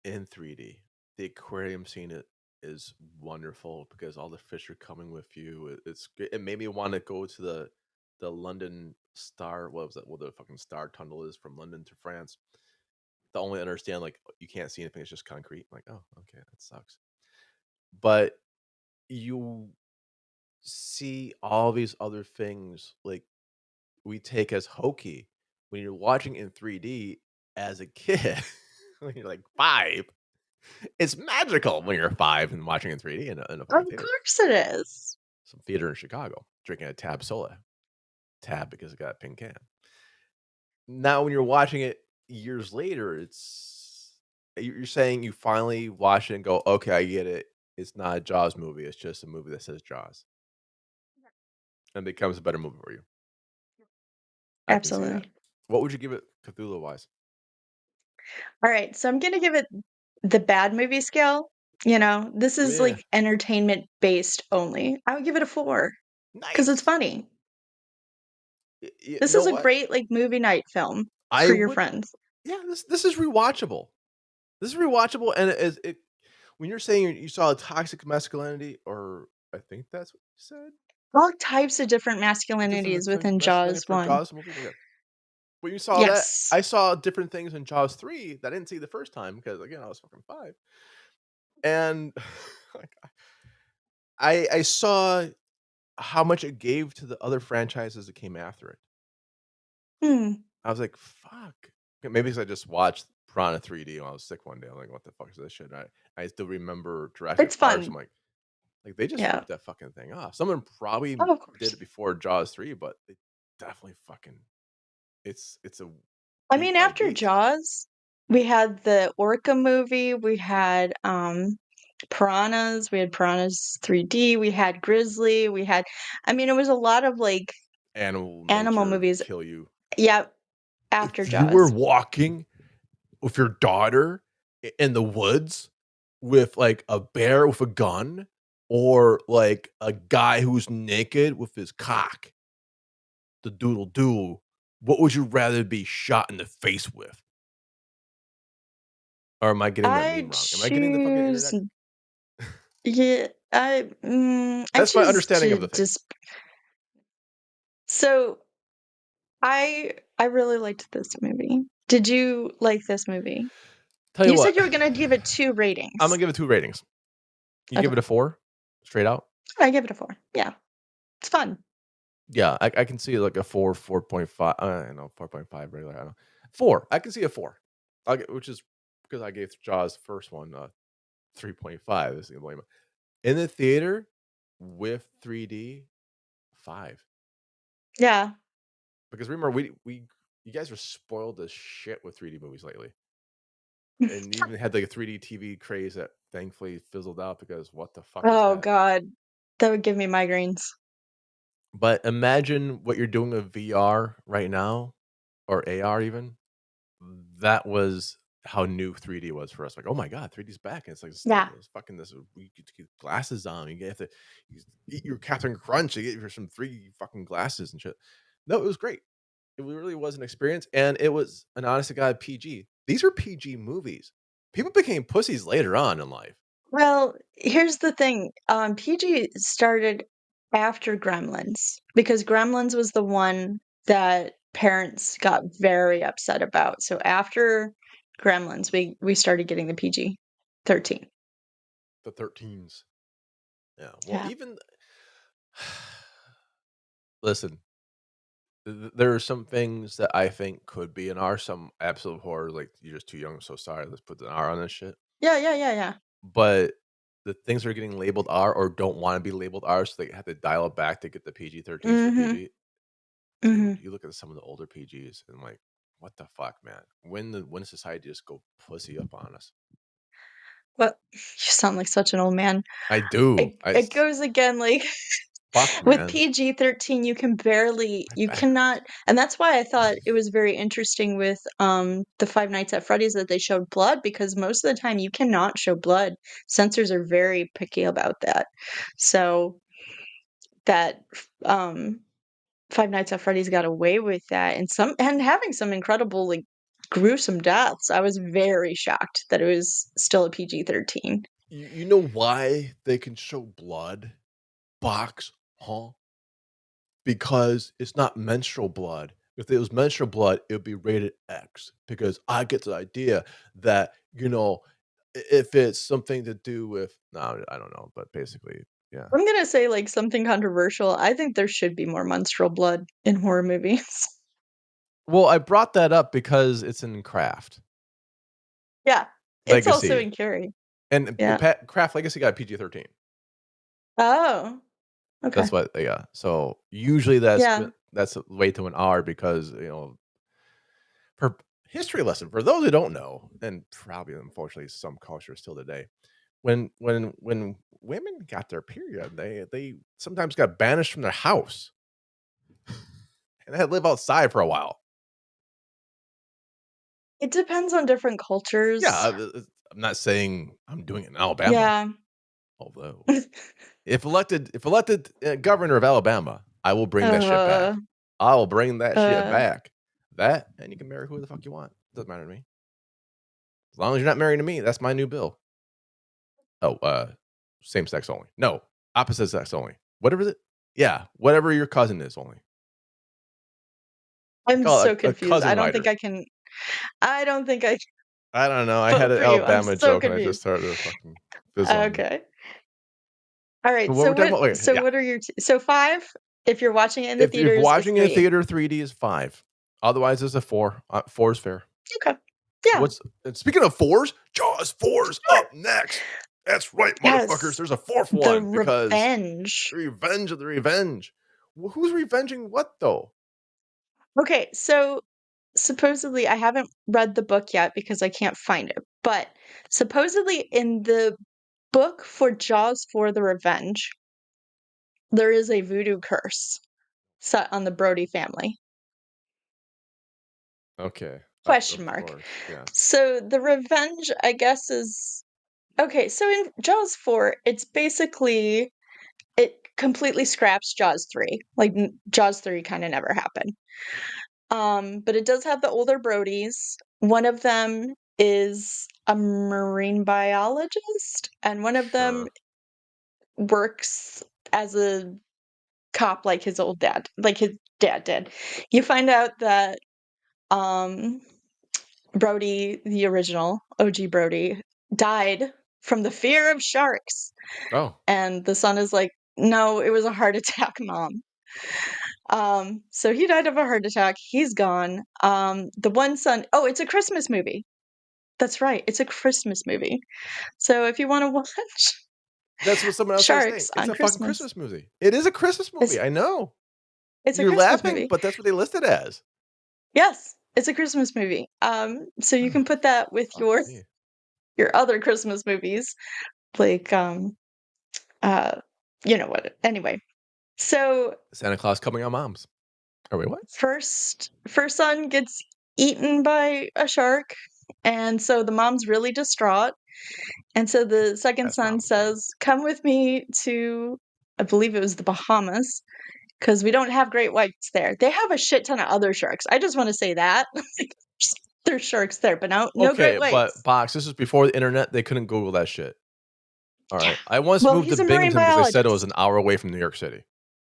in 3D, the aquarium scene is wonderful because all the fish are coming with you. It's great. It made me want to go to the London Star. What was that? What the fucking Star Tunnel is from London to France. To only understand like you can't see anything; it's just concrete. I'm like, oh, okay, that sucks. But you see all these other things like we take as hokey when you're watching in 3D as a kid. When you're like 5, it's magical when you're 5 and watching in 3D in a Of fucking theater. course it is. Some theater in Chicago, drinking a Tab Soda. Tab because it got a pink can. Now when you're watching it years later, you're saying you finally watch it and go, "Okay, I get it. It's not a Jaws movie. It's just a movie that says Jaws." And becomes a better movie for you. I can see that. Absolutely. What would you give it Cthulhu-wise? Alright, so I'm gonna give it the bad movie scale, this is, Yeah. like, entertainment based only. I would give it a 4 because it's Nice. funny. You This know is a what? great, like, movie night film I for your would friends. Yeah, this is rewatchable. This is rewatchable, and it when you're saying you saw a toxic masculinity, or I think that's what you said? All types of different Different masculinities types of within masculinity Jaws for 1. Jaws movie? Okay. When you saw that, Yes. I saw different things in Jaws 3 that I didn't see the first time because, again, I was fucking 5. And, like, I saw how much it gave to the other franchises that came after it. Hmm. I was like, "Fuck." Okay, maybe because I just watched Piranha 3D when I was sick one day. I'm like, "What the fuck is this shit?" I still remember Jurassic It's Park, so I'm fun. like, they just Yeah. ripped that fucking thing off. Someone probably Oh, of did course. it before Jaws 3, but they definitely fucking it's a I beat mean, by after beat. Jaws, we had the Orca movie, we had, Piranhas, we had Piranhas 3D, we had Grizzly, we had I mean, it was a lot of, like, Animal animal nature movies. kill you. Yep, after If you were Jaws. walking with your daughter in the woods with like a bear with a gun or like a guy who's naked with his cock, the doodle doo, what would you rather be shot in the face with? Or am I getting that I meme wrong? Am I getting the fucking choose internet? yeah, I That's my choose understanding of to the thing. just so I really liked this movie. Did you like this movie? Tell you You said what, you were gonna give it 2 I'm gonna ratings. give it 2 ratings. You give Okay. it a 4? Straight out? I give it a 4. Yeah. It's fun. Yeah, I can see like a 4, 4.5, I know 4.5 regular, I don't know. 4, I can see a 4. I'll get which is because I gave Jaws first one, 3.5, is the blame. In the theater with 3D, 5. Yeah. Because remember, we you guys were spoiled as shit with 3D movies lately, and you even had, like, a 3D TV craze that thankfully fizzled out because what the fuck is Oh that? god. That would give me migraines. But imagine what you're doing with VR right now, or AR even. That was how new 3D was for us. Like, "Oh my god, 3D's back." And it's like, Yeah. it's fucking this you get to get glasses on, you have to you eat your Captain Crunch, you get your some 3D fucking glasses and shit. No, it was great. It really was an experience, and it was an honest to God PG. These are PG movies. People became pussies later on in life. Well, here's the thing, PG started after Gremlins, because Gremlins was the one that parents got very upset about. So after Gremlins, we started getting the PG-13. The 13s. Yeah. Well, Yeah. even listen, there are some things that I think could be and are some absolute horror. Like you're just too young. I'm so sorry. Let's put an R on this shit. Yeah, yeah, yeah, yeah. But the things that are getting labeled R or don't want to be labeled R, so they have to dial it back to get the PG-13s for Mhm, PG. Dude, mhm. you look at some of the older PGs and like, what the fuck, man? When does society just go pussy up on us? Well, you sound like such an old man. I do. It goes again, like, Fuck, with man. PG-13, you I cannot, and that's why I thought it was very interesting with, the Five Nights at Freddy's that they showed blood, because most of the time you cannot show blood. Censors are very picky about that. So, that, um, Five Nights at Freddy's got away with that, and having some incredible, like, gruesome deaths. I was very shocked that it was still a PG-13. you know why they can show blood? Box, huh? Because it's not menstrual blood. If it was menstrual blood, it would be rated X because I get the idea that, if it's something to do with no, I don't know, but basically, yeah. I'm gonna say, like, something controversial. I think there should be more menstrual blood in horror movies. Well, I brought that up because it's in Craft Yeah, it's also Legacy, in Carrie. and Yeah. Craft Legacy got PG-13. Oh, okay. That's what they got. So usually Yeah. that's way to an R because for history lesson for those who don't know, and probably unfortunately some cultures still today, when women got their period, they sometimes got banished from their house and had to live outside for a while. It depends on different Yeah, cultures. I'm not saying I'm doing it in Alabama, Yeah. although if elected governor of Alabama, I will bring that shit Uh, back. I will bring that shit uh, back. That and you can marry who the fuck you want. Doesn't matter to me. As long as you're not marrying to me, that's my new bill. Oh, same sex only. No, opposite sex only. Whatever it? Yeah, whatever your cousin is only. I I'm call it so a confused. cousin rider. I don't think I can I don't know. I had vote an for you. I'm Alabama so joke and I just confused. started to fucking fizz on me. Okay. Alright, But what we're talking about? Okay, so yeah. what are your so 5, if you're watching it in the If you're theaters, a watching in 3. theater, 3D is 5. Otherwise, it's a 4. 4 is fair. Okay. Yeah. What's and speaking of 4s, Jaws 4's Sure. up next. That's right, motherfuckers. Yes. There's a 4th The one because Revenge. the revenge of the revenge. Who's revenging what though? Okay, so supposedly I haven't read the book yet because I can't find it, but supposedly in the book for Jaws for the Revenge, there is a voodoo curse set on the Brody family. Okay. Question Of mark. course. Yeah. So the revenge, I guess, is okay. So in Jaws 4, it's basically it completely scraps Jaws 3. Like Jaws 3 kind of never happened. But it does have the older Brodies. One of them is a marine biologist, and one of them Sure. works as a cop like his old dad, like his dad did. You find out that Brody, the original OG Brody, died from the fear of sharks. Oh, And the son is like, no, it was a heart attack, mom. So he died of a heart attack. He's gone. The one son, oh, it's a Christmas movie. That's right. It's a Christmas movie. So if you want to watch that's what someone else was saying. sharks It's on a fucking Christmas, Christmas movie. It is a Christmas movie. it's I know. it's a You're Christmas laughing, movie. but that's what they listed as. Yes, it's a Christmas movie. So you Oh, can put that with fuck me. your other Christmas movies, like uh, you know what? Anyway, so Santa Claus coming on moms. Oh wait, what? first son gets eaten by a shark, and so the mom's really distraught. And so the second That's son moms, man. says, "Come with me to, I believe it was the Bahamas, because we don't have great whites there. They have a shit ton of other sharks. I just want to say that there's sharks there, but no great Okay, but whites." Box, this was before the internet. They couldn't Google that shit. All Yeah. right. I once Well, moved to he's a marine Binghamton because they said it was biologist. an hour away from New York City.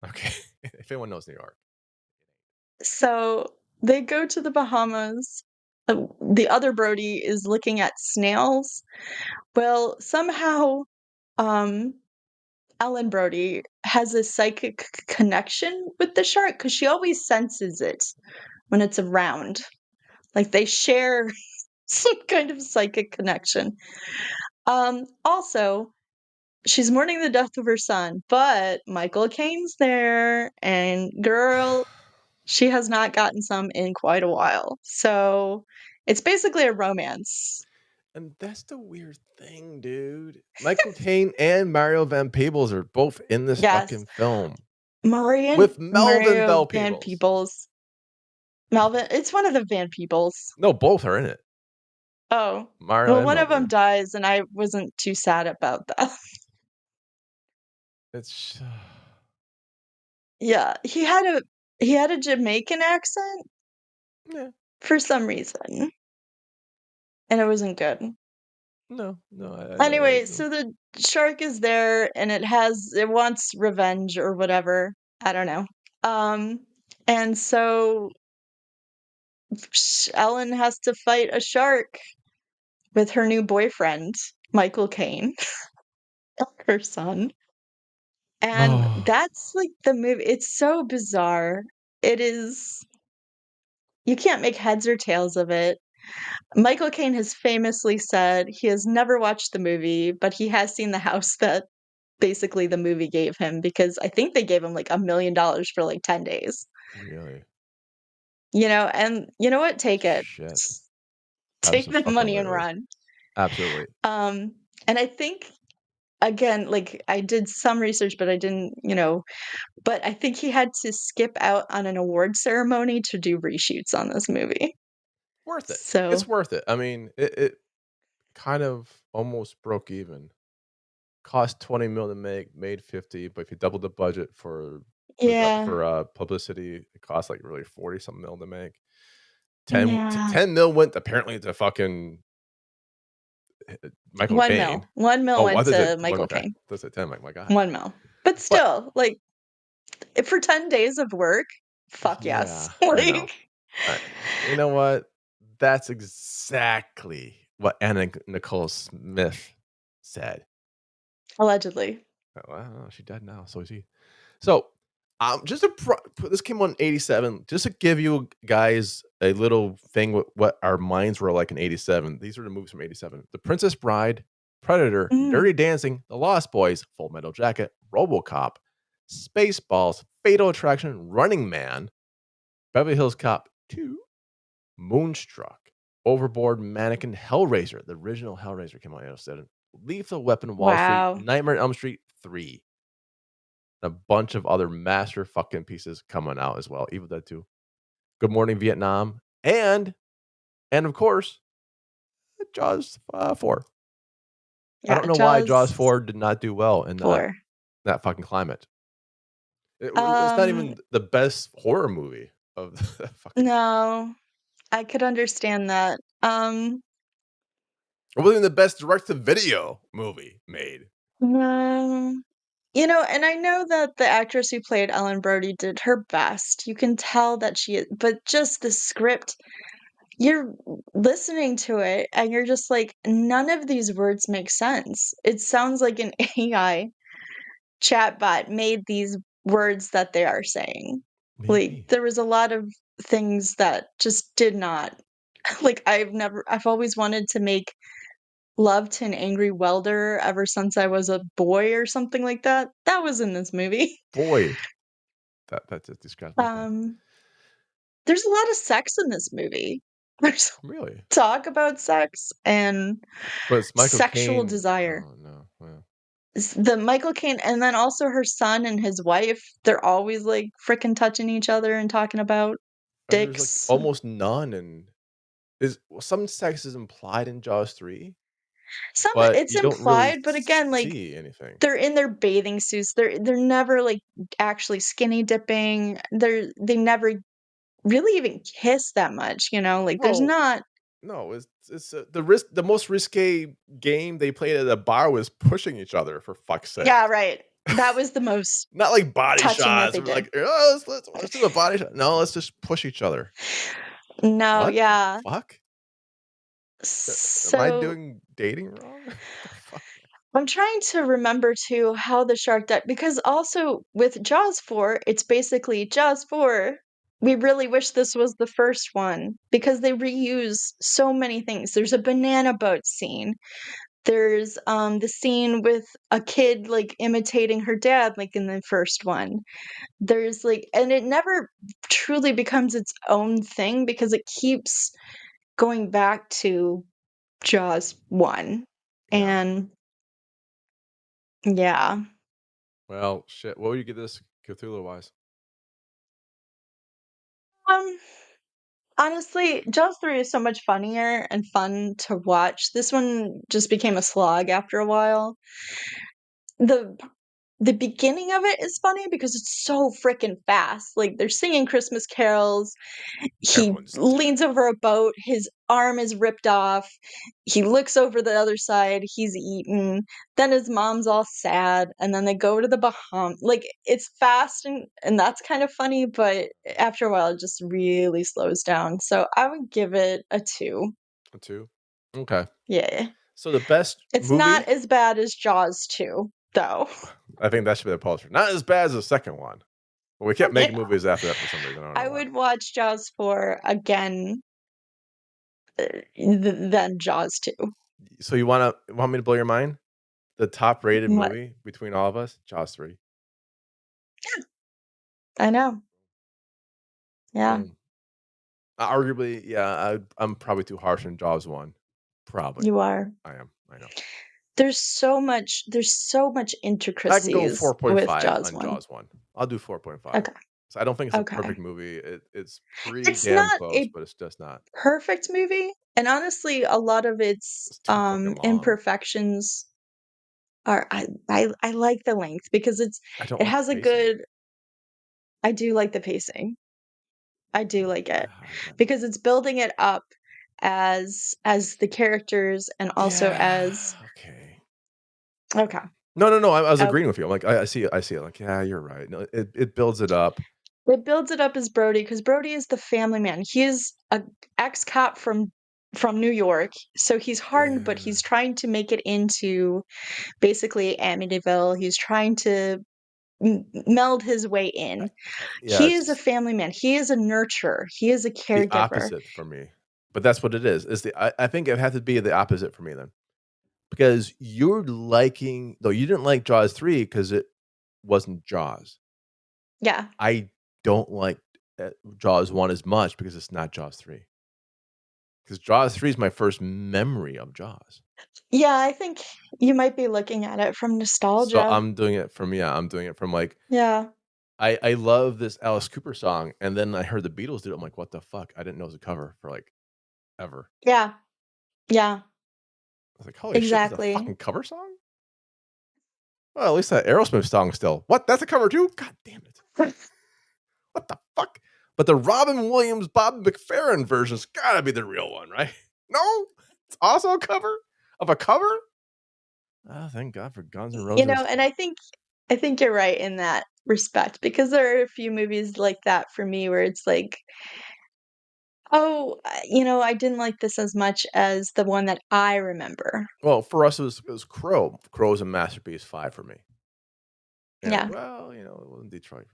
Okay. If anyone knows New York. So they go to the Bahamas. The other Brody is looking at snails. Well, somehow, um, Ellen Brody has a psychic connection with the shark because she always senses it when it's around. Like they share some kind of psychic connection. Also, she's mourning the death of her son, but Michael Caine's there, and girl, she has not gotten some in quite a while. So it's basically a romance. And that's the weird thing, dude. Michael Caine and Mario Van Peebles are both in this Yes. fucking film with Melvin Mario Bell Van Peebles. Peebles. Melvin, it's one of the Van Peebles. No, both are in it. Oh, Mario well, and one of them Melvin. dies, and I wasn't too sad about that. It's Yeah, he had a Jamaican accent yeah. for some reason, and it wasn't good. No. Anyway, so the shark is there, and it wants revenge or whatever. I don't know. And so Ellen has to fight a shark with her new boyfriend, Michael Caine, her son. And Oh, that's like the movie. It's so bizarre. It is, you can't make heads or tails of it. Michael Caine has famously said he has never watched the movie, but he has seen the house that basically the movie gave him because I think they gave him like $1 million for like 10 days. really? And you know what? Take it. Shit. Take the money and Absolutely. run. Absolutely. And I think again, like I did some research, but I didn't, but I think he had to skip out on an award ceremony to do reshoots on this movie. Worth it. So, It's worth it. I mean, it kind of almost broke even. Cost 20 mil to make, made 50, but if you double the budget for yeah. publicity, it costs like really 40 some mil to make. 10, Yeah. 10 mil went apparently to fucking Michael 1 Caine. mil. 1 mil Oh, went what is it? to One, Michael okay. Caine. That's it, 10. My God. 1 mil. But But still, like for 10 days of work, fuck yes. yeah, I know. Like I, you know what? That's exactly what Anna Nicole Smith said. allegedly. Well, she dead now. So is he. So, just to this came on 87. Just to give you guys a little thing what our minds were like in 87. These are the movies from 87. The Princess Bride, Predator, Mm. Dirty Dancing, The Lost Boys, Full Metal Jacket, RoboCop, Spaceballs, Fatal Attraction, Running Man, Beverly Hills Cop 2, Moonstruck, Overboard, Mannequin, Hellraiser. The original Hellraiser came out in 87. Lethal Weapon, Wall Street, Wow. Nightmare on Elm Street 3. A bunch of other master fucking pieces coming out as well. Evil Dead 2, Good Morning Vietnam, and of course, Jaws 4. I Yeah, don't know why Jaws Jaws 4 did not do well in 4. that fucking climate. It's not Um, even the best horror movie of the fucking. no, I could understand that. It wasn't even the best direct to video movie made. No. And I know that the actress who played Ellen Brody did her best. You can tell that but just the script, you're listening to it and you're just like, none of these words make sense. It sounds like an AI chatbot made these words that they are saying. Like, Maybe. there was a lot of things that just did not like, I've always wanted to make love to an angry welder ever since I was a boy or something like that. That was in this movie. Boy, that just describes me then. Um, there's a lot of sex in this movie. There's Really? talk about sex and But it's Michael sexual Caine. desire. Oh, no. Well, The Michael Caine and then also her son and his wife, they're always, like, fricking touching each other and talking about and there's, like, dicks. almost none and is some sex is implied in Jaws 3, Some but it's you don't really implied, but again, like, see anything. they're in their bathing suits. They're never, like, actually skinny dipping. They never really even kiss that much, like, there's Well, not. no, the most risque game they played at a bar was pushing each other, for fuck's sake. Yeah, right. That was the most Not like body touching that shots. they We're did. like, "Oh, let's do a body shot." No, let's just push each other. No, What the yeah. fuck? Am I So, doing dating wrong? What the fuck? I'm trying to remember too how the shark died because also with Jaws 4, it's basically Jaws 4. We really wish this was the first one because they reuse so many things. There's a banana boat scene. There's the scene with a kid like imitating her dad like in the first one. There's like and it never truly becomes its own thing because it keeps going back to Jaws 1. Yeah. And yeah. Well, shit. What would you give this Cthulhu-wise? Um Honestly, Jaws 3 is so much funnier and fun to watch. This one just became a slog after a while. The the beginning of it is funny because it's so freaking fast. Like they're singing Christmas carols. He Everyone's dead. leans over a boat, his arm is ripped off. He looks over the other side, he's eaten. Then his mom's all sad, and then they go to the Bahamas. Like it's fast and that's kind of funny, but after a while it just really slows down. So I would give it a 2. A 2? Okay. Yeah. So the best It's not movie? as bad as Jaws 2, though. I think that should be the poster. Not as bad as the second one. But we kept making Yeah. movies after that for some reason. I don't know I why. would watch Jaws 4 again, than Jaws 2. So you want me to blow your mind? The top rated What? movie between all of us? Jaws 3. I know. Yeah, Boom. Arguably, yeah, I'm probably too harsh on Jaws 1. Probably. you are. I am. I know. There's so much I can go intricacies with 4.5 Jaws on 1. Jaws 1. I'll do 4.5. Okay, So I don't think it's a okay. perfect movie. It's pretty It's damn not close, a but it's just not. perfect movie, and honestly, a lot of its, It's too fucking long. imperfections are I like the length because I don't it like the has a pacing. good. I do like the pacing. I do like it God. because it's building it up as the characters and also Yeah. as. Okay. Okay, No. I was okay. agreeing with you. I'm like, I see it. I see it. Like, yeah, you're right. No, it builds it up. It builds it up as Brody because Brody is the family man. He is a ex-cop from New York, so he's hardened, but Yeah. he's trying to make it into basically Amityville. He's trying to meld his way in. Yeah, He is a it's family man. He is a nurturer. He is a the caregiver. opposite for me. But that's what it is. I think it had to be the opposite for me then. Because you're liking though you didn't like Jaws 3 because it wasn't Jaws. Yeah. I don't like, Jaws 1 as much because it's not Jaws 3. Because Jaws 3 is my first memory of Jaws. Yeah, I think you might be looking at it from So nostalgia. I'm doing it from yeah, I'm doing it from, like, Yeah. I love this Alice Cooper song, and then I heard the Beatles do it, I'm like, "What the fuck?" I didn't know it was a cover for, like, ever. Yeah. Yeah. I was like, "Holy shit, this is a Exactly. fucking cover song?" Well, at least that Aerosmith song still. What? That's a cover too? God damn it. What the fuck? But the Robin Williams, Bob McFerrin version's gotta be the real one, right? No? It's also a cover of a cover? Oh, thank God for Guns N' Roses. And I think I think you're right in that respect because there are a few movies like that for me where it's like, "Oh, I didn't like this as much as the one that I remember." Well, for us, it was Crow. Crow is a masterpiece 5 for me. And, Yeah. well, it wasn't Detroit.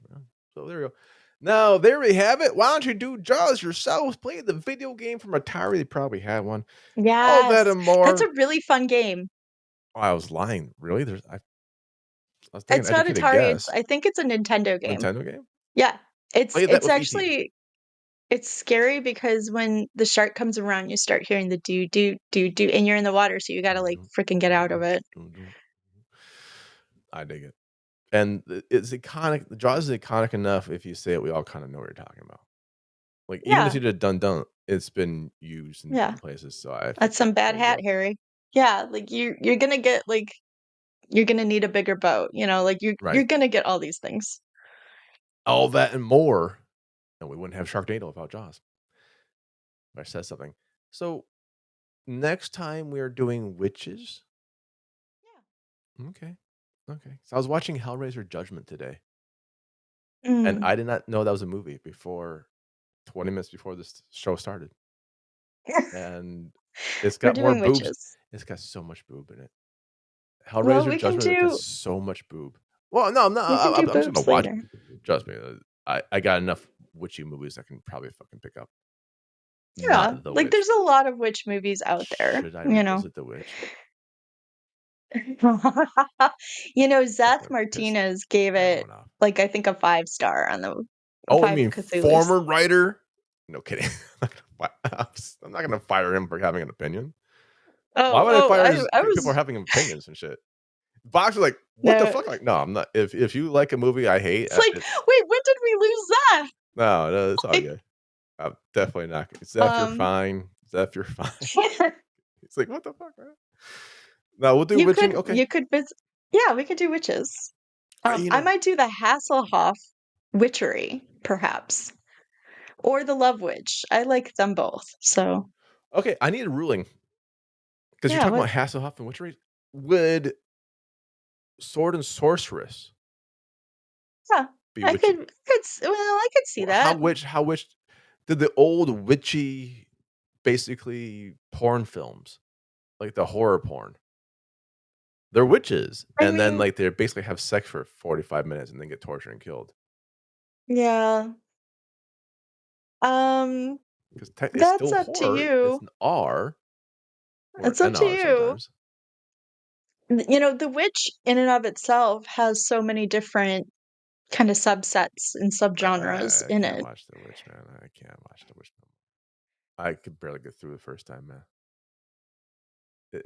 So there we go. Now, there we have it. Why don't you do Jaws yourselves? Play the video game from Atari. They probably had one. All that Yes. and That's more. a really fun game. Oh, I was lying. Really? I was taking an It's not educated Atari, guess. I think it's a Nintendo game. Nintendo game? Yeah. It's Play that it's with ET. actually it's scary because when the shark comes around, you start hearing the "doo doo doo doo," and you're in the water, so you gotta, Dun, like, dun, freaking get dun, out of dun, it. dun, dun. I dig it. And it's iconic. Jaws is iconic enough. If you say it, we all kind of know what you're talking about. Like, even if Yeah, you did dun dun, it's been used in yeah. different places. So I think That's it's some bad very hat, good. Harry. Yeah, like, you're gonna get, like you're gonna need a bigger boat, like, you're Right. gonna get all these things. All that and more. And we wouldn't have Sharknado without Jaws. If I said something. So next time we are doing witches. Okay. Okay. So I was watching Hellraiser Judgment today, Yeah. and Mm. I did not know that was a movie before 20 minutes before this show started. And it's We're got more doing boobs. witches. It's got so much boob in it. Well, Hellraiser we can Judgment, it got do so much boob. Well, no, I'm not. we can do I'm just gonna boobs watch. later. Trust me, I got enough witchy movies I can probably fucking pick up. Yeah, Not The like, Witch. there's a lot of witch movies out there, Should I you know? revisit The Witch? Zeth Fucking pissed Martinez gave it, everyone off. like, I think a 5-star on the Oh, you 5 mean Cthulhus. former writer? No kidding. I'm not gonna fire him for having an opinion. Why Oh, would I oh, fire I his I people are was having opinions and shit? Vox was like, "What the no, fuck?" Like, no, I'm not. If you like a movie I hate, it's like, it's "Wait, when did we lose that?" no, no, it's all Like, good. I'm definitely not. Zeph, you're um, fine. Zeph, you're fine. It's like, what the fuck, man? No, we'll do you witching. could Okay. you could visit yeah, we could do witches. You I know, might do the Hasselhoff witchery, perhaps, or the Love Witch. I like them both, so okay, I need a ruling because you're yeah, talking what about Hasselhoff and witchery. Would sword and sorceress yeah, be witchy? I could see that. How witch did the old witchy basically porn films, like the horror porn. They're witches, I and then, mean, like, they basically have sex for 45 minutes and then get tortured and killed. yeah, um, 'Cause it's that's still up to horror. It's you. an R or It's up an to NR you. sometimes. The witch in and of itself has so many different kind of subsets and subgenres I in can't it. watch The Witch, man. I can't watch The Witch no more. I could barely get through the first time, man. All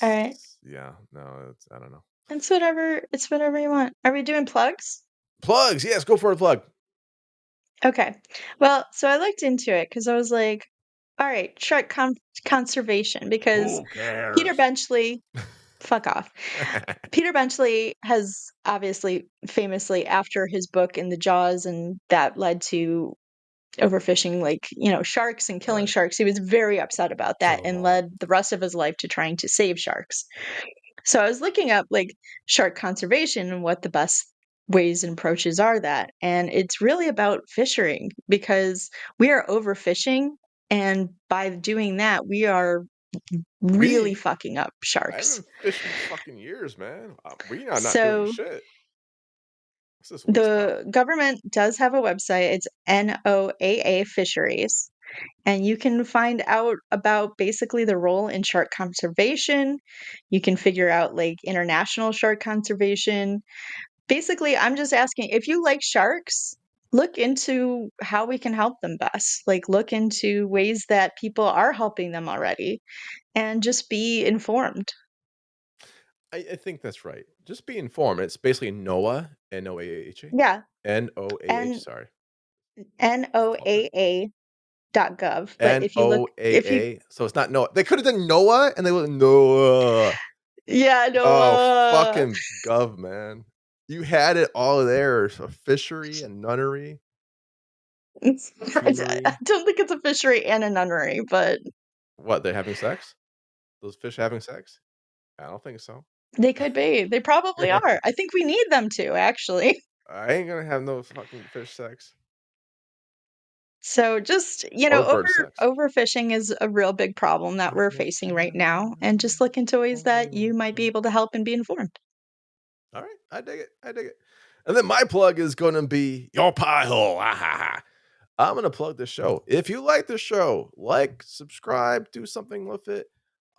right. It's yeah, no, it's I don't know. It's whatever you want. Are we doing plugs? Plugs, yes, go for a plug. Okay. Well, so I looked into it because I was like, all right, shark conservation, because Who Peter cares? Benchley, fuck off. Peter Benchley has obviously famously, after his book in the Jaws, and that led to overfishing, like, sharks and killing Right. sharks. He was very upset about that Kill them and all. led the rest of his life to trying to save sharks. So I was looking up, like, shark conservation and what the best ways and approaches are that. And it's really about fishing because we are overfishing. And by doing that, we are really We? fucking up I sharks. haven't fished in fucking years, man. We not doing So shit. What's this waste stuff? the government does have a website. It's NOAA Fisheries. And you can find out about basically the role in shark conservation. You can figure out, like, international shark conservation. Basically, I'm just asking if you like sharks, look into how we can help them best. Like, look into ways that people are helping them already and just be informed. I think that's right. Just be informed. It's basically NOAA, NOAAH, Yeah, NOAH. and Sorry, fucker. NOAA.gov. But if you, NOAA. So it's not Noah. They could have done Noah, and they would Noah. yeah, no, Oh, fucking gov, man. You had it all there. So fishery and nunnery, I tunery. don't think it's a fishery and a nunnery, but What? They're having sex? Those fish having sex? I don't think so. They could be. They probably are. I think we need them to, actually. I ain't gonna have no fucking fish sex So just, or bird sex. overfishing is a real big problem that we're facing right now, and just look into ways that you might be able to help and be informed. All right, I dig it. I dig it. And then my plug is going to be your pie hole. Ah, ha, ha. I'm going to plug the show. If you like the show, like, subscribe, do something with it.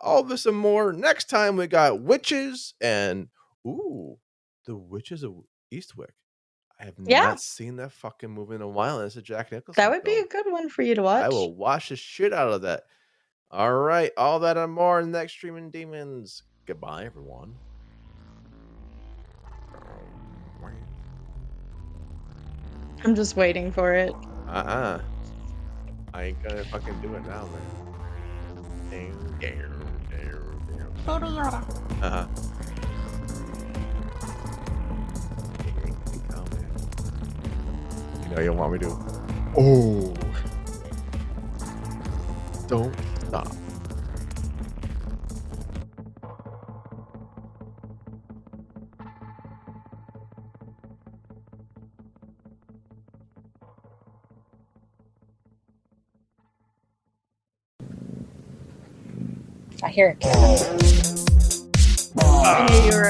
All this and more. Next time we got witches and the Witches of Eastwick. I have Yeah, not seen that fucking movie in a while, and it's a Jack Nicholson that would be film. a good one for you to I watch. will watch the shit out of that. All right, all that and more in the next Streamin Demons. Goodbye, everyone. I'm just waiting for it. I ain't gonna fucking do it now, man. Baby Yoda. Uh-huh. You know you want me to. Oh. Don't stop. I hear it.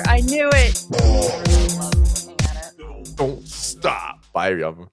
I knew it. I love looking at it. Don't stop. Bye, everyone.